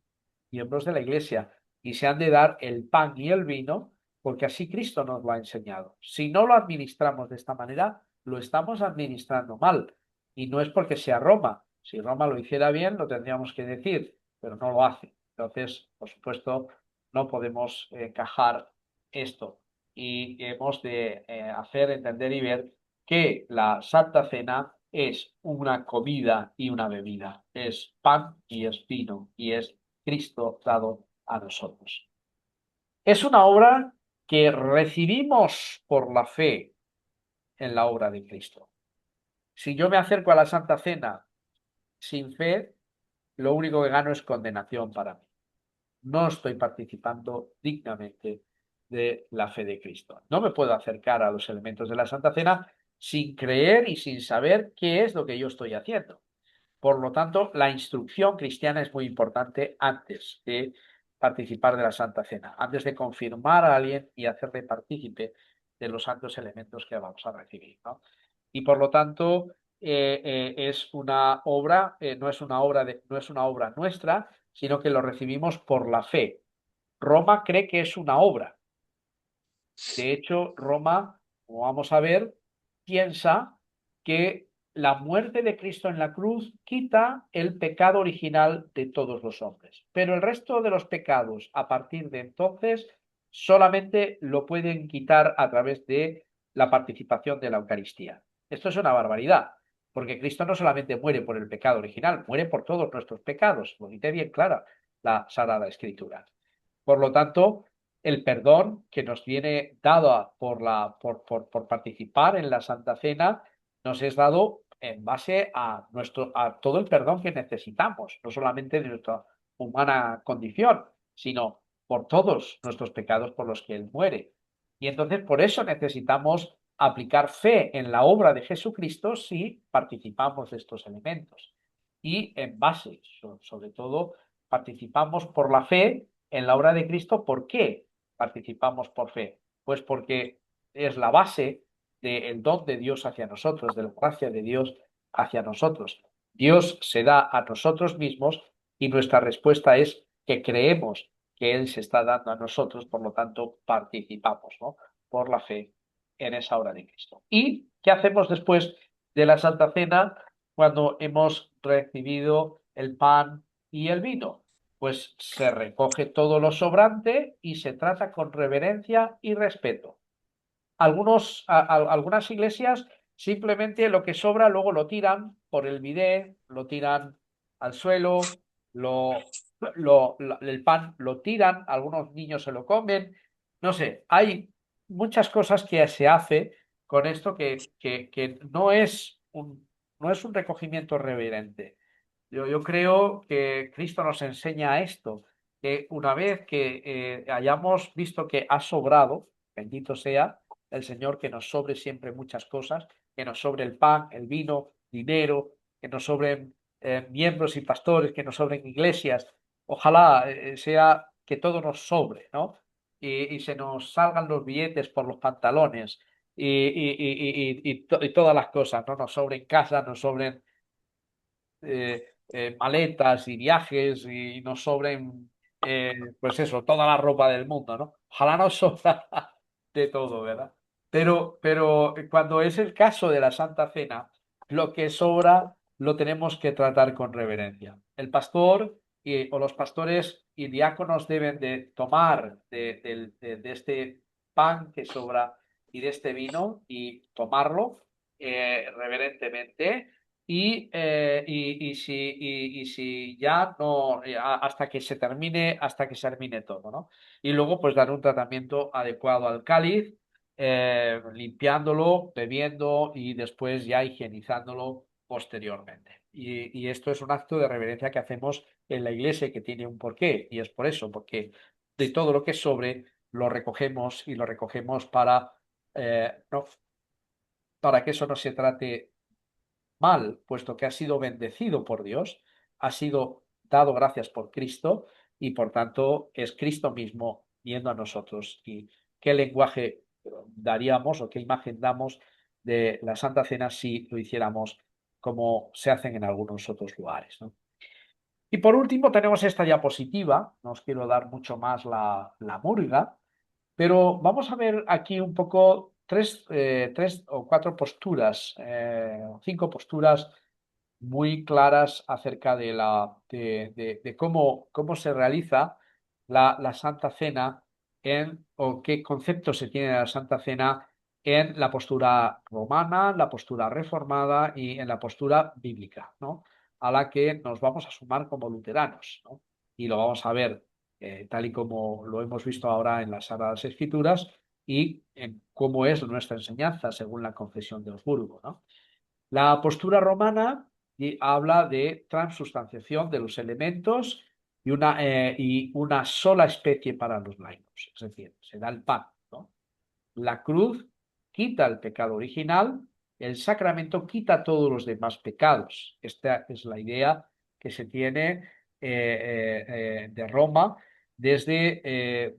miembros de la Iglesia, y se han de dar el pan y el vino porque así Cristo nos lo ha enseñado. Si no lo administramos de esta manera, lo estamos administrando mal. Y no es porque sea Roma. Si Roma lo hiciera bien, lo tendríamos que decir, pero no lo hace. Entonces, por supuesto, no podemos encajar esto. Y hemos de hacer entender y ver que la Santa Cena es una comida y una bebida. Es pan y es vino y es Cristo dado a nosotros. Es una obra que recibimos por la fe en la obra de Cristo. Si yo me acerco a la Santa Cena sin fe, lo único que gano es condenación para mí. No estoy participando dignamente de la fe de Cristo. No me puedo acercar a los elementos de la Santa Cena sin creer y sin saber qué es lo que yo estoy haciendo. Por lo tanto, la instrucción cristiana es muy importante antes de participar de la Santa Cena, antes de confirmar a alguien y hacerle partícipe de los santos elementos que vamos a recibir, ¿no? Y por lo tanto, es una obra, no es una obra nuestra, sino que lo recibimos por la fe. Roma cree que es una obra. De hecho, Roma, como vamos a ver, piensa que la muerte de Cristo en la cruz quita el pecado original de todos los hombres, pero el resto de los pecados a partir de entonces solamente lo pueden quitar a través de la participación de la Eucaristía. Esto es una barbaridad, porque Cristo no solamente muere por el pecado original, muere por todos nuestros pecados, lo dice bien clara la Sagrada Escritura. Por lo tanto, el perdón que nos viene dado por participar en la Santa Cena nos es dado en base a todo el perdón que necesitamos, no solamente de nuestra humana condición, sino por todos nuestros pecados por los que Él muere. Y entonces por eso necesitamos aplicar fe en la obra de Jesucristo si participamos de estos elementos. Y en base, sobre todo, participamos por la fe en la obra de Cristo. ¿Por qué participamos por fe? Pues porque es la base del don de Dios hacia nosotros, de la gracia de Dios hacia nosotros. Dios se da a nosotros mismos y nuestra respuesta es que creemos que Él se está dando a nosotros, por lo tanto participamos, ¿no? Por la fe en esa obra de Cristo. ¿Y qué hacemos después de la Santa Cena cuando hemos recibido el pan y el vino? Pues se recoge todo lo sobrante y se trata con reverencia y respeto. Algunas iglesias simplemente lo que sobra luego lo tiran por el bidet, lo tiran al suelo, el pan lo tiran, algunos niños se lo comen, no sé, hay muchas cosas que se hace con esto que no es un recogimiento reverente. Yo creo que Cristo nos enseña esto, que una vez que hayamos visto que ha sobrado, bendito sea el Señor, que nos sobre siempre muchas cosas, que nos sobre el pan, el vino, dinero, que nos sobren miembros y pastores, que nos sobren iglesias. Ojalá sea que todo nos sobre, ¿no? Y se nos salgan los billetes por los pantalones y todas las cosas, ¿no? Nos sobren casas, nos sobren maletas y viajes y nos sobren, pues eso, toda la ropa del mundo, ¿no? Ojalá nos sobra de todo, ¿verdad? Pero cuando es el caso de la Santa Cena, lo que sobra lo tenemos que tratar con reverencia. El pastor o los pastores y diáconos deben de tomar de este pan que sobra y de este vino y tomarlo reverentemente y si ya no, hasta que se termine todo, ¿no? Y luego, pues dar un tratamiento adecuado al cáliz, limpiándolo, bebiendo y después ya higienizándolo posteriormente. Y esto es un acto de reverencia que hacemos en la iglesia que tiene un porqué, y es por eso, porque de todo lo que sobre lo recogemos y lo recogemos para que eso no se trate mal, puesto que ha sido bendecido por Dios, ha sido dado gracias por Cristo y por tanto es Cristo mismo viendo a nosotros. ¿Y qué lenguaje daríamos o qué imagen damos de la Santa Cena si lo hiciéramos como se hacen en algunos otros lugares, ¿no? Y por último tenemos esta diapositiva, no os quiero dar mucho más la murga, pero vamos a ver aquí un poco tres o cuatro posturas, cinco posturas muy claras acerca de cómo se realiza la Santa Cena o qué concepto se tiene de la Santa Cena en la postura romana, la postura reformada y en la postura bíblica, ¿no? A la que nos vamos a sumar como luteranos, ¿no? Y lo vamos a ver tal y como lo hemos visto ahora en las Sagradas Escrituras y en cómo es nuestra enseñanza según la Confesión de Augsburgo, ¿no? La postura romana habla de transubstanciación de los elementos y una sola especie para los laicos, es decir, se da el pan, ¿no? La cruz quita el pecado original, el sacramento quita todos los demás pecados. Esta es la idea que se tiene de Roma desde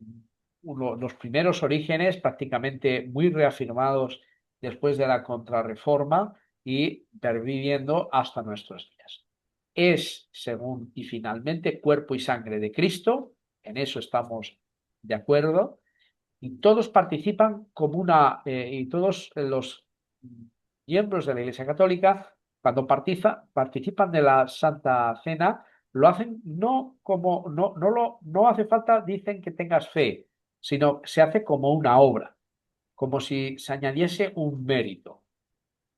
los primeros orígenes, prácticamente muy reafirmados después de la Contrarreforma y perviviendo hasta nuestros días. Es, según y finalmente, cuerpo y sangre de Cristo, en eso estamos de acuerdo, y todos participan y todos los miembros de la Iglesia Católica, cuando participan de la Santa Cena, lo hacen no hace falta, dicen que tengas fe, sino se hace como una obra, como si se añadiese un mérito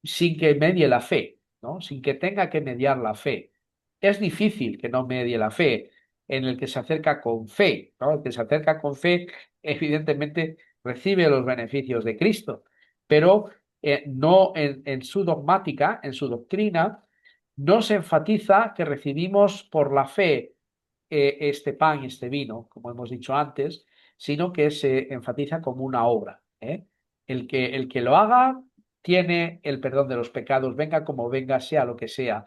sin que medie la fe, ¿no? Sin que tenga que mediar la fe. Es difícil que no medie la fe en el que se acerca con fe, ¿no? El que se acerca con fe, evidentemente, recibe los beneficios de Cristo, pero no en su dogmática, en su doctrina, no se enfatiza que recibimos por la fe este pan y este vino, como hemos dicho antes, sino que se enfatiza como una obra, ¿eh? El que lo haga tiene el perdón de los pecados, venga como venga, sea lo que sea.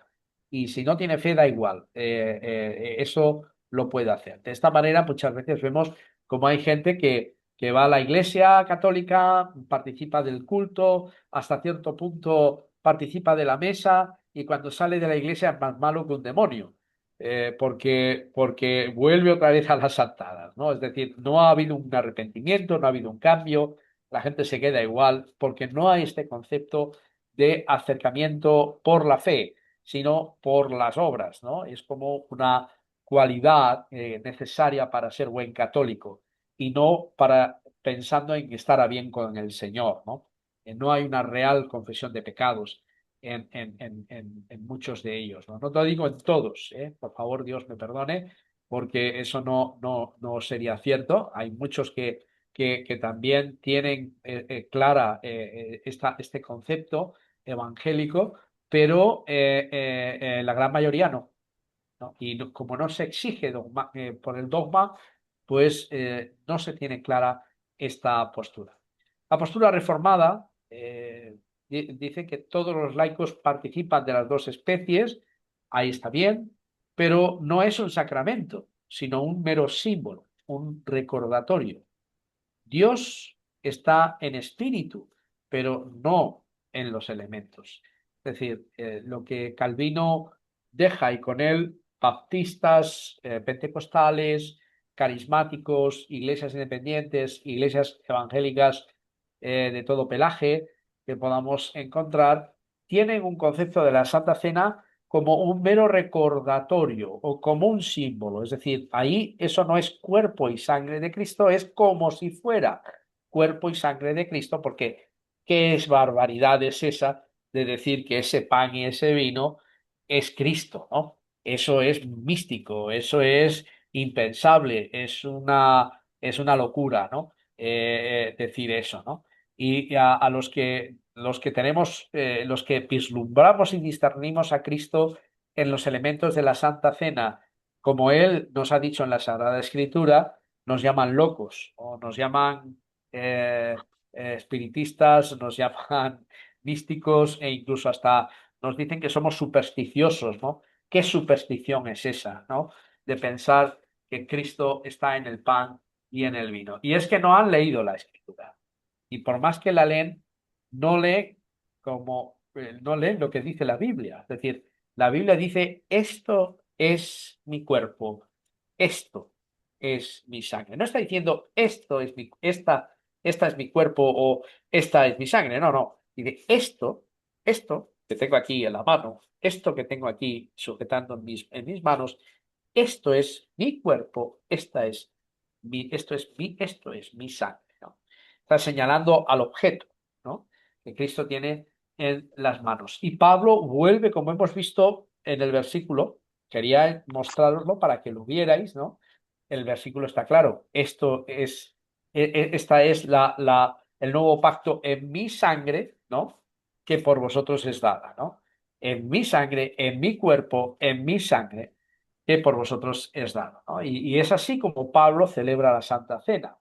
Y si no tiene fe, da igual. Eso lo puede hacer. De esta manera, muchas veces vemos como hay gente que va a la iglesia católica, participa del culto, hasta cierto punto participa de la mesa y cuando sale de la iglesia es más malo que un demonio. Porque vuelve otra vez a las saltadas, ¿no? Es decir, no ha habido un arrepentimiento, no ha habido un cambio, la gente se queda igual, porque no hay este concepto de acercamiento por la fe, sino por las obras, ¿no? Es como una cualidad necesaria para ser buen católico y no para pensando en estar a bien con el Señor, ¿no? No hay una real confesión de pecados en muchos de ellos, ¿no? No te lo digo en todos, ¿eh? Por favor, Dios me perdone, porque eso no sería cierto. Hay muchos que también tienen clara este concepto evangélico, pero la gran mayoría no. ¿No? Y como no se exige por el dogma, pues no se tiene clara esta postura. La postura reformada dice que todos los laicos participan de las dos especies, ahí está bien, pero no es un sacramento, sino un mero símbolo, un recordatorio. Dios está en espíritu, pero no en los elementos. Es decir, lo que Calvino deja y con él baptistas, pentecostales, carismáticos, iglesias independientes, iglesias evangélicas de todo pelaje que podamos encontrar, tienen un concepto de la Santa Cena como un mero recordatorio o como un símbolo. Es decir, ahí eso no es cuerpo y sangre de Cristo, es como si fuera cuerpo y sangre de Cristo, porque ¿qué es barbaridad es esa de decir que ese pan y ese vino es Cristo, ¿no? Eso es místico, eso es impensable, es una locura, ¿no? Decir eso, ¿no? Y a los que tenemos, los que vislumbramos y discernimos a Cristo en los elementos de la Santa Cena, como Él nos ha dicho en la Sagrada Escritura, nos llaman locos o nos llaman eh, espiritistas, nos llaman místicos e incluso hasta nos dicen que somos supersticiosos, ¿no? ¿Qué superstición es esa, ¿no? De pensar que Cristo está en el pan y en el vino. Y es que no han leído la Escritura. Y por más que la leen, no leen no leen lo que dice la Biblia. Es decir, la Biblia dice, esto es mi cuerpo, esto es mi sangre. No está diciendo, esta es mi cuerpo o esta es mi sangre. No, no. Dice, esto que tengo aquí en la mano, esto que tengo aquí sujetando en mis manos, esto es mi cuerpo, esto es mi sangre, ¿no? Está señalando al objeto, ¿no? Que Cristo tiene en las manos. Y Pablo vuelve, como hemos visto en el versículo, quería mostraroslo para que lo vierais, ¿no? El versículo está claro. Esta es el nuevo pacto en mi sangre, ¿no? Que por vosotros es dada, ¿no? En mi sangre, en mi cuerpo, en mi sangre, que por vosotros es dado, ¿no? Y es así como Pablo celebra la Santa Cena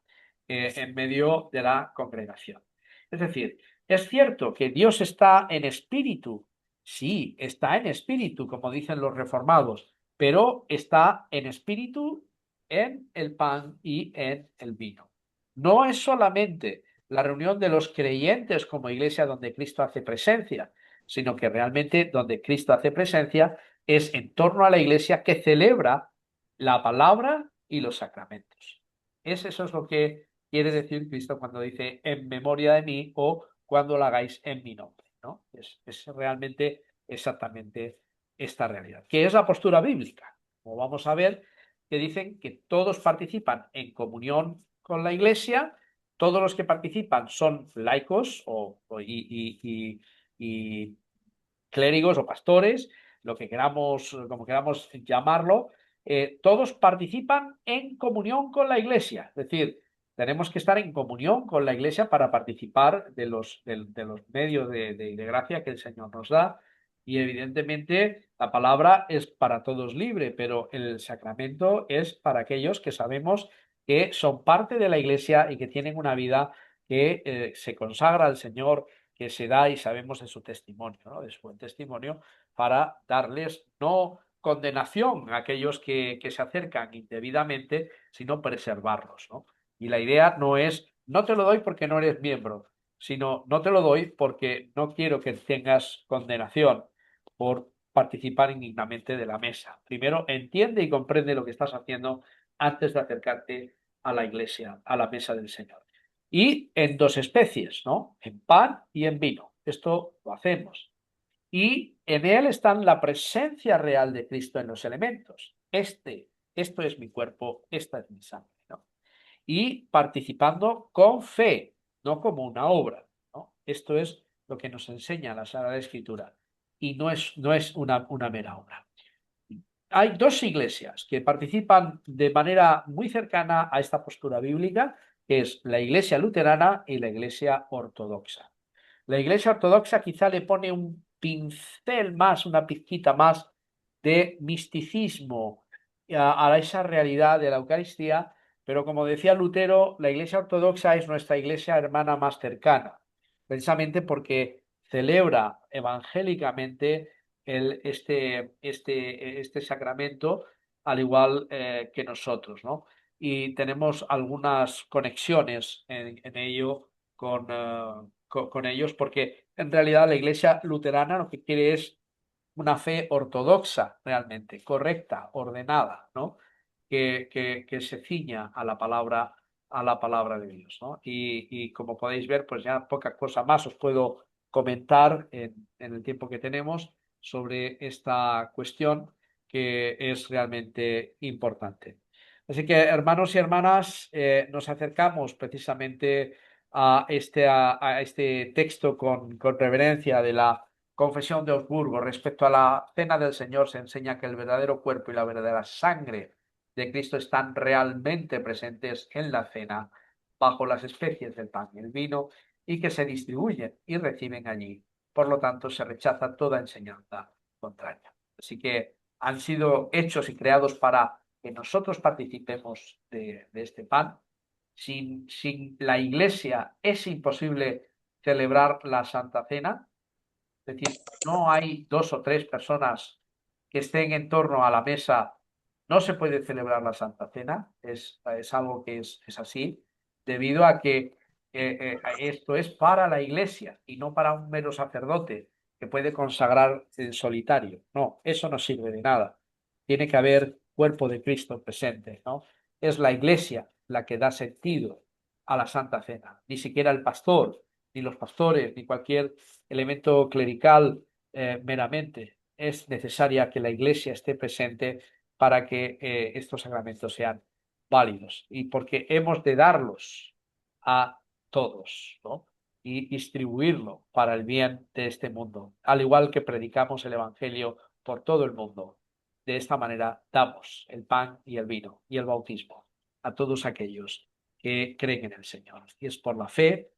en medio de la congregación. Es decir, es cierto que Dios está en espíritu, sí, está en espíritu, como dicen los reformados, pero está en espíritu en el pan y en el vino. No es solamente la reunión de los creyentes como iglesia donde Cristo hace presencia, sino que realmente donde Cristo hace presencia es en torno a la iglesia que celebra la palabra y los sacramentos. Eso es lo que quiere decir Cristo cuando dice en memoria de mí o cuando lo hagáis en mi nombre, ¿no? Es realmente exactamente esta realidad, que es la postura bíblica. Como vamos a ver, que dicen que todos participan en comunión con la iglesia, todos los que participan son laicos y clérigos o pastores, lo que queramos, como queramos llamarlo, todos participan en comunión con la iglesia. Es decir, tenemos que estar en comunión con la iglesia para participar de los medios de gracia que el Señor nos da. Y evidentemente la palabra es para todos libre, pero el sacramento es para aquellos que sabemos que son parte de la iglesia y que tienen una vida que se consagra al Señor, que se da y sabemos de su testimonio, ¿no? De su buen testimonio, para darles no condenación a aquellos que se acercan indebidamente, sino preservarlos, ¿no? Y la idea no es, no te lo doy porque no eres miembro, sino no te lo doy porque no quiero que tengas condenación por participar indignamente de la mesa. Primero, entiende y comprende lo que estás haciendo antes de acercarte a la iglesia, a la mesa del Señor. Y en dos especies, ¿no? En pan y en vino. Esto lo hacemos. Y en él está la presencia real de Cristo en los elementos. Esto es mi cuerpo, esta es mi sangre, ¿no? Y participando con fe, no como una obra, ¿no? Esto es lo que nos enseña la Sagrada Escritura y no es una mera obra. Hay dos iglesias que participan de manera muy cercana a esta postura bíblica, que es la iglesia luterana y la iglesia ortodoxa. La iglesia ortodoxa quizá le pone un pincel más, una pizquita más de misticismo a esa realidad de la Eucaristía, pero como decía Lutero, la iglesia ortodoxa es nuestra iglesia hermana más cercana, precisamente porque celebra evangélicamente este sacramento al igual que nosotros, ¿no? Y tenemos algunas conexiones en ello con ellos, porque en realidad la Iglesia luterana lo que quiere es una fe ortodoxa realmente, correcta, ordenada, ¿no? Que se ciña a la palabra de Dios, ¿no? Y como podéis ver, pues ya poca cosa más os puedo comentar en el tiempo que tenemos sobre esta cuestión que es realmente importante. Así que, hermanos y hermanas, nos acercamos precisamente a este texto con reverencia de la Confesión de Augsburgo. Respecto a la cena del Señor, se enseña que el verdadero cuerpo y la verdadera sangre de Cristo están realmente presentes en la cena, bajo las especies del pan y el vino, y que se distribuyen y reciben allí. Por lo tanto, se rechaza toda enseñanza contraria. Así que han sido hechos y creados para que nosotros participemos de este pan. Sin la Iglesia es imposible celebrar la Santa Cena. Es decir, no hay dos o tres personas que estén en torno a la mesa, no se puede celebrar la Santa Cena, es algo que es así, debido a que esto es para la Iglesia y no para un mero sacerdote que puede consagrar en solitario. No, eso no sirve de nada. Tiene que haber cuerpo de Cristo presente, ¿no? Es la Iglesia la que da sentido a la Santa Cena, ni siquiera el pastor, ni los pastores, ni cualquier elemento clerical meramente. Es necesaria que la Iglesia esté presente para que estos sacramentos sean válidos y porque hemos de darlos a todos, ¿no? Y distribuirlo para el bien de este mundo, al igual que predicamos el Evangelio por todo el mundo. De esta manera damos el pan y el vino y el bautismo a todos aquellos que creen en el Señor. Y es por la fe,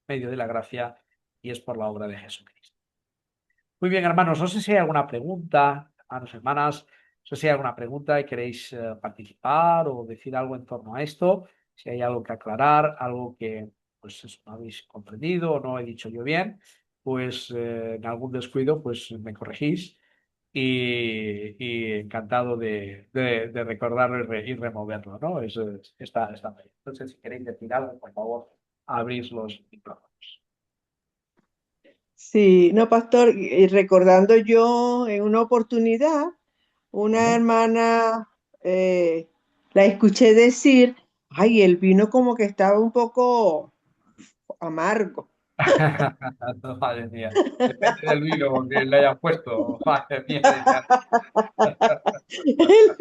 medio de la gracia, y es por la obra de Jesucristo. Muy bien, hermanos, no sé si hay alguna pregunta, hermanos, hermanas, no sé si hay alguna pregunta y queréis participar o decir algo en torno a esto, si hay algo que aclarar, algo que pues no habéis comprendido o no he dicho yo bien, pues en algún descuido pues me corregís y encantado de recordarlo y removerlo, ¿no? Está bien. Entonces, si queréis decir algo, por favor, abrís los micrófonos. Sí, no, pastor, y recordando yo en una oportunidad, una ¿Sí? hermana la escuché decir, ay, el vino como que estaba un poco amargo. Madre mía. Depende del vino que le hayan puesto. Madre mía. El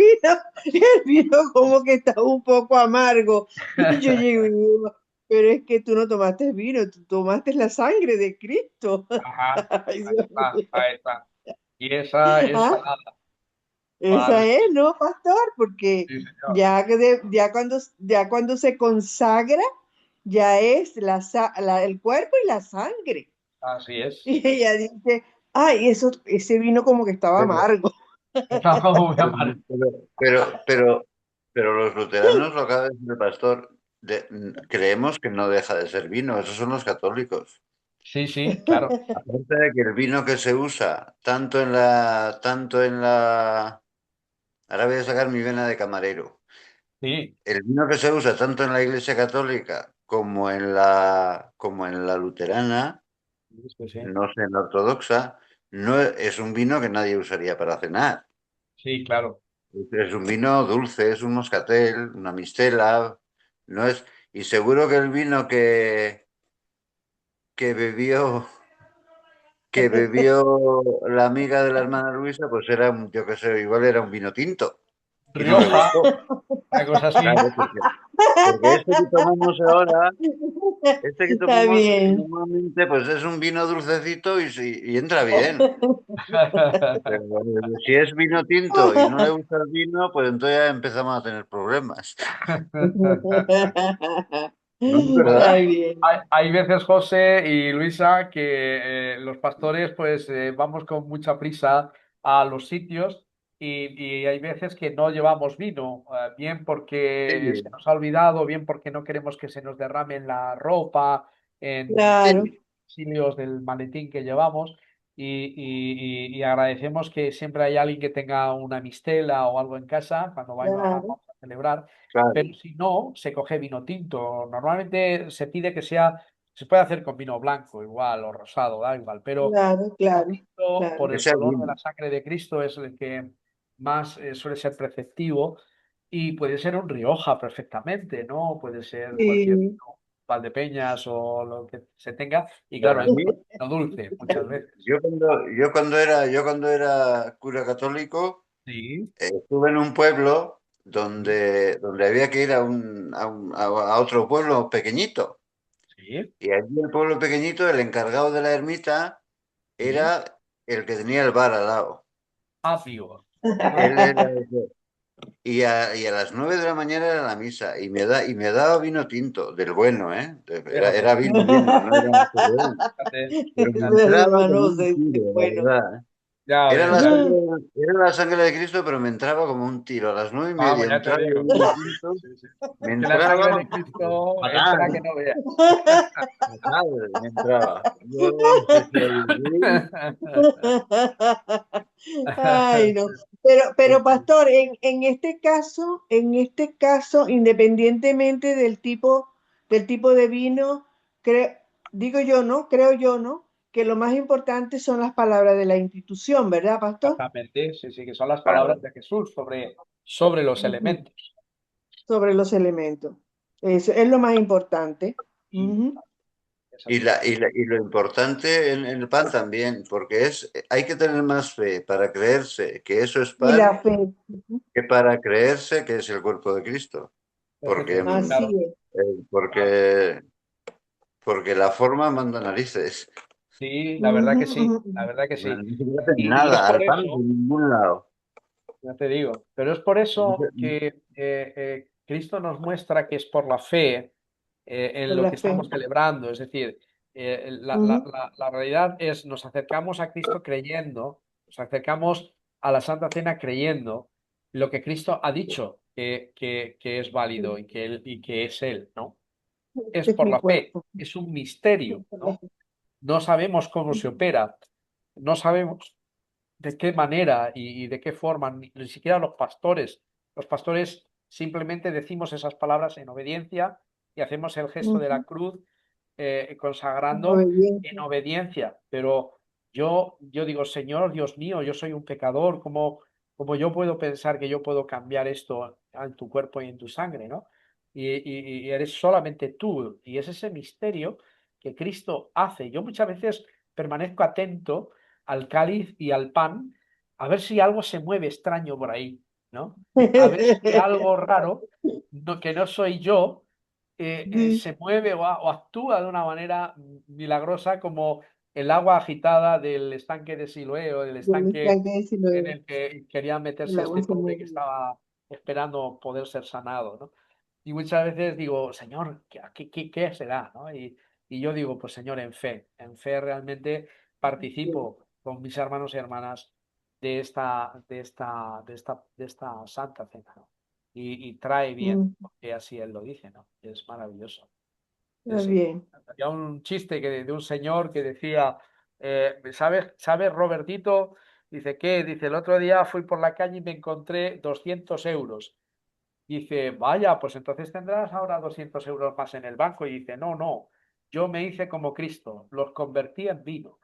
vino como que estaba un poco amargo. Y yo llego y digo, pero es que tú no tomaste vino, tú tomaste la sangre de Cristo. Ajá, Ay, ahí Dios está, mío. ahí está. Y esa es ¿Ah? salada. Esa Madre es, mía. ¿no, pastor? Porque Sí, señor. ya cuando se consagra, ya es el cuerpo y la sangre. Así es. Y ella dice, ay, ese vino como que estaba Pero, amargo. No, muy amargo. pero los luteranos, lo acaba de decir el pastor, creemos que no deja de ser vino, esos son los católicos. Sí, sí, claro. Aparte de que el vino que se usa tanto en la ahora voy a sacar mi vena de camarero. Sí, El vino que se usa tanto en la Iglesia Católica como en la luterana, sí, sí. no sé, en la ortodoxa, no es un vino que nadie usaría para cenar. Sí, claro. Es un vino dulce, es un moscatel, una mistela, no es. Y seguro que el vino que bebió, que bebió la amiga de la hermana Luisa, pues era, yo qué sé, igual era un vino tinto. Y no le Rioja, gustó. una cosa así. Claro, porque este que tomamos ahora, este que Está tomamos bien. normalmente, pues es un vino dulcecito y entra bien. Pero si es vino tinto y no le gusta el vino, pues entonces ya empezamos a tener problemas. ¿No es Pues Está verdad? bien. hay veces, José y Luisa, que los pastores pues vamos con mucha prisa a los sitios y hay veces que no llevamos vino, bien porque se Sí, nos ha olvidado, bien porque no queremos que se nos derrame en la ropa, en Claro, sí, utensilios del maletín que llevamos y agradecemos que siempre hay alguien que tenga una mistela o algo en casa cuando claro, vamos a celebrar, claro. pero si no, se coge vino tinto. Normalmente se pide que sea, se puede hacer con vino blanco igual o rosado, da igual, pero claro, vino claro, tinto claro. por Que el sea color de vino. la sangre de Cristo es el que más suele ser preceptivo y puede ser un Rioja perfectamente, ¿no? Puede ser cualquier Sí, vino, Valdepeñas o lo que se tenga y claro, Para es mí, vino dulce muchas veces. yo cuando era cura católico, Sí, estuve en un pueblo sí, donde había que ir a otro pueblo pequeñito. sí, Y allí en el pueblo pequeñito, el encargado de la ermita sí. era el que tenía el bar al lado. Amigo. Él era y a las 9 de la mañana era la misa y me daba vino tinto, del bueno, ¿eh? Era Fíjate, vino bueno, no era un cereal. fíjate. Pero me entraba como hermanos, un tiro, la bueno. verdad, ¿eh? Ya Era ves, la ya ves. sangre, era la sangre de Cristo, pero me entraba como un tiro. A las 9:30 Vamos, ya te entraba el digo. vino tinto, Sí, sí. me Que la sangre de entraba Cristo entra que fatal, no veas. fatal, me entraba. Yo decía, "Uy". Ay, no. Pero pastor, en este caso, independientemente del tipo de vino, digo yo, ¿no? Creo yo, ¿no? Que lo más importante son las palabras de la institución, ¿verdad, pastor? Exactamente, sí, sí, que son las palabras Claro. de Jesús sobre los Ujú. elementos. Sobre los elementos. Eso es lo más importante. Y Ujú. es Y, así. y lo importante en el pan también, porque hay que tener más fe para creerse que eso es Y la pan fe. Ujú. que para creerse que es el cuerpo de Cristo. Porque, Efectivamente, Así claro, es. eh, claro. porque, porque la forma manda narices. Sí, la verdad Ujú, que sí, la ujú. verdad que No, sí. no se le hace Y es nada por al pan por eso, ningún lado. ya te digo, pero es por eso que Cristo nos muestra que es por la fe en Por lo la que fe. estamos celebrando. Es decir, Ujú. la realidad es, nos acercamos a Cristo creyendo, nos acercamos a la Santa Cena creyendo lo que Cristo ha dicho que es válido y que es Él, ¿no? Es Este es por mi la fe, cuerpo. es un misterio, ¿no? No sabemos cómo se opera, no sabemos de qué manera y de qué forma, ni siquiera los pastores simplemente decimos esas palabras en obediencia y hacemos el gesto de la Ujú. cruz consagrando en Obediente. obediencia, pero yo digo, Señor, Dios mío, yo soy un pecador, ¿cómo yo puedo pensar que yo puedo cambiar esto en tu cuerpo y en tu sangre, ¿no? Y eres solamente tú, y es ese misterio que Cristo hace. Yo muchas veces permanezco atento al cáliz y al pan, a ver si algo se mueve extraño por ahí, ¿no? A ver si algo raro, que no soy yo, Sí, se mueve o actúa de una manera milagrosa como el agua agitada del estanque de Siloé o del del estanque estanque de Siloé, en el que quería el meterse agua este se pobre que mueve. estaba esperando poder ser sanado, ¿no? Y muchas veces digo, Señor, ¿qué será? ¿no? Y yo digo, pues Señor, en fe realmente participo con mis hermanos y hermanas de esta santa cena, ¿no? Y trae bien, Mm, porque así Él lo dice, ¿no? Es maravilloso. Sí, está sí. bien. Había un chiste de un señor que decía, ¿sabes, Robertito? Dice, ¿qué? Dice, el otro día fui por la calle y me encontré 200 euros. Dice, vaya, pues entonces tendrás ahora 200 euros más en el banco. Y dice, no, no, yo me hice como Cristo, los convertí en vino.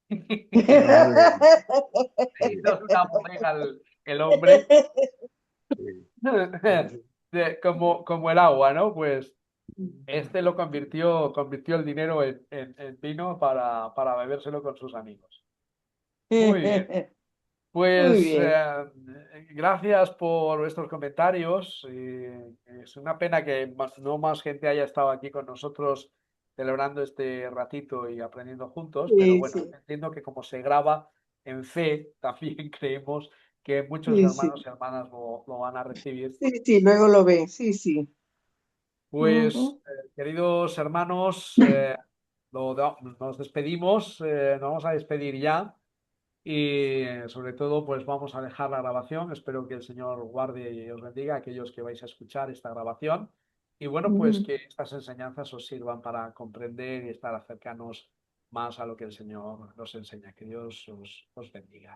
Muy bien. Se hizo una bodega el hombre, Sí. como el agua, ¿no? Pues este convirtió el dinero en vino para bebérselo con sus amigos. Muy bien. Muy Pues bien. gracias por vuestros comentarios. Es una pena que no más gente haya estado aquí con nosotros celebrando este ratito y aprendiendo juntos, pero Sí, bueno, sí, entiendo que como se graba en fe, también creemos que muchos sí, sí, hermanos y hermanas lo van a recibir. sí, sí, luego lo ven, sí, sí. Pues, Ujú. queridos hermanos, nos despedimos, nos vamos a despedir ya. Y sobre todo, pues vamos a dejar la grabación. Espero que el Señor guarde y os bendiga a aquellos que vais a escuchar esta grabación. Y bueno, pues Ujú. que estas enseñanzas os sirvan para comprender y estar cercanos más a lo que el Señor nos enseña. Que Dios os bendiga.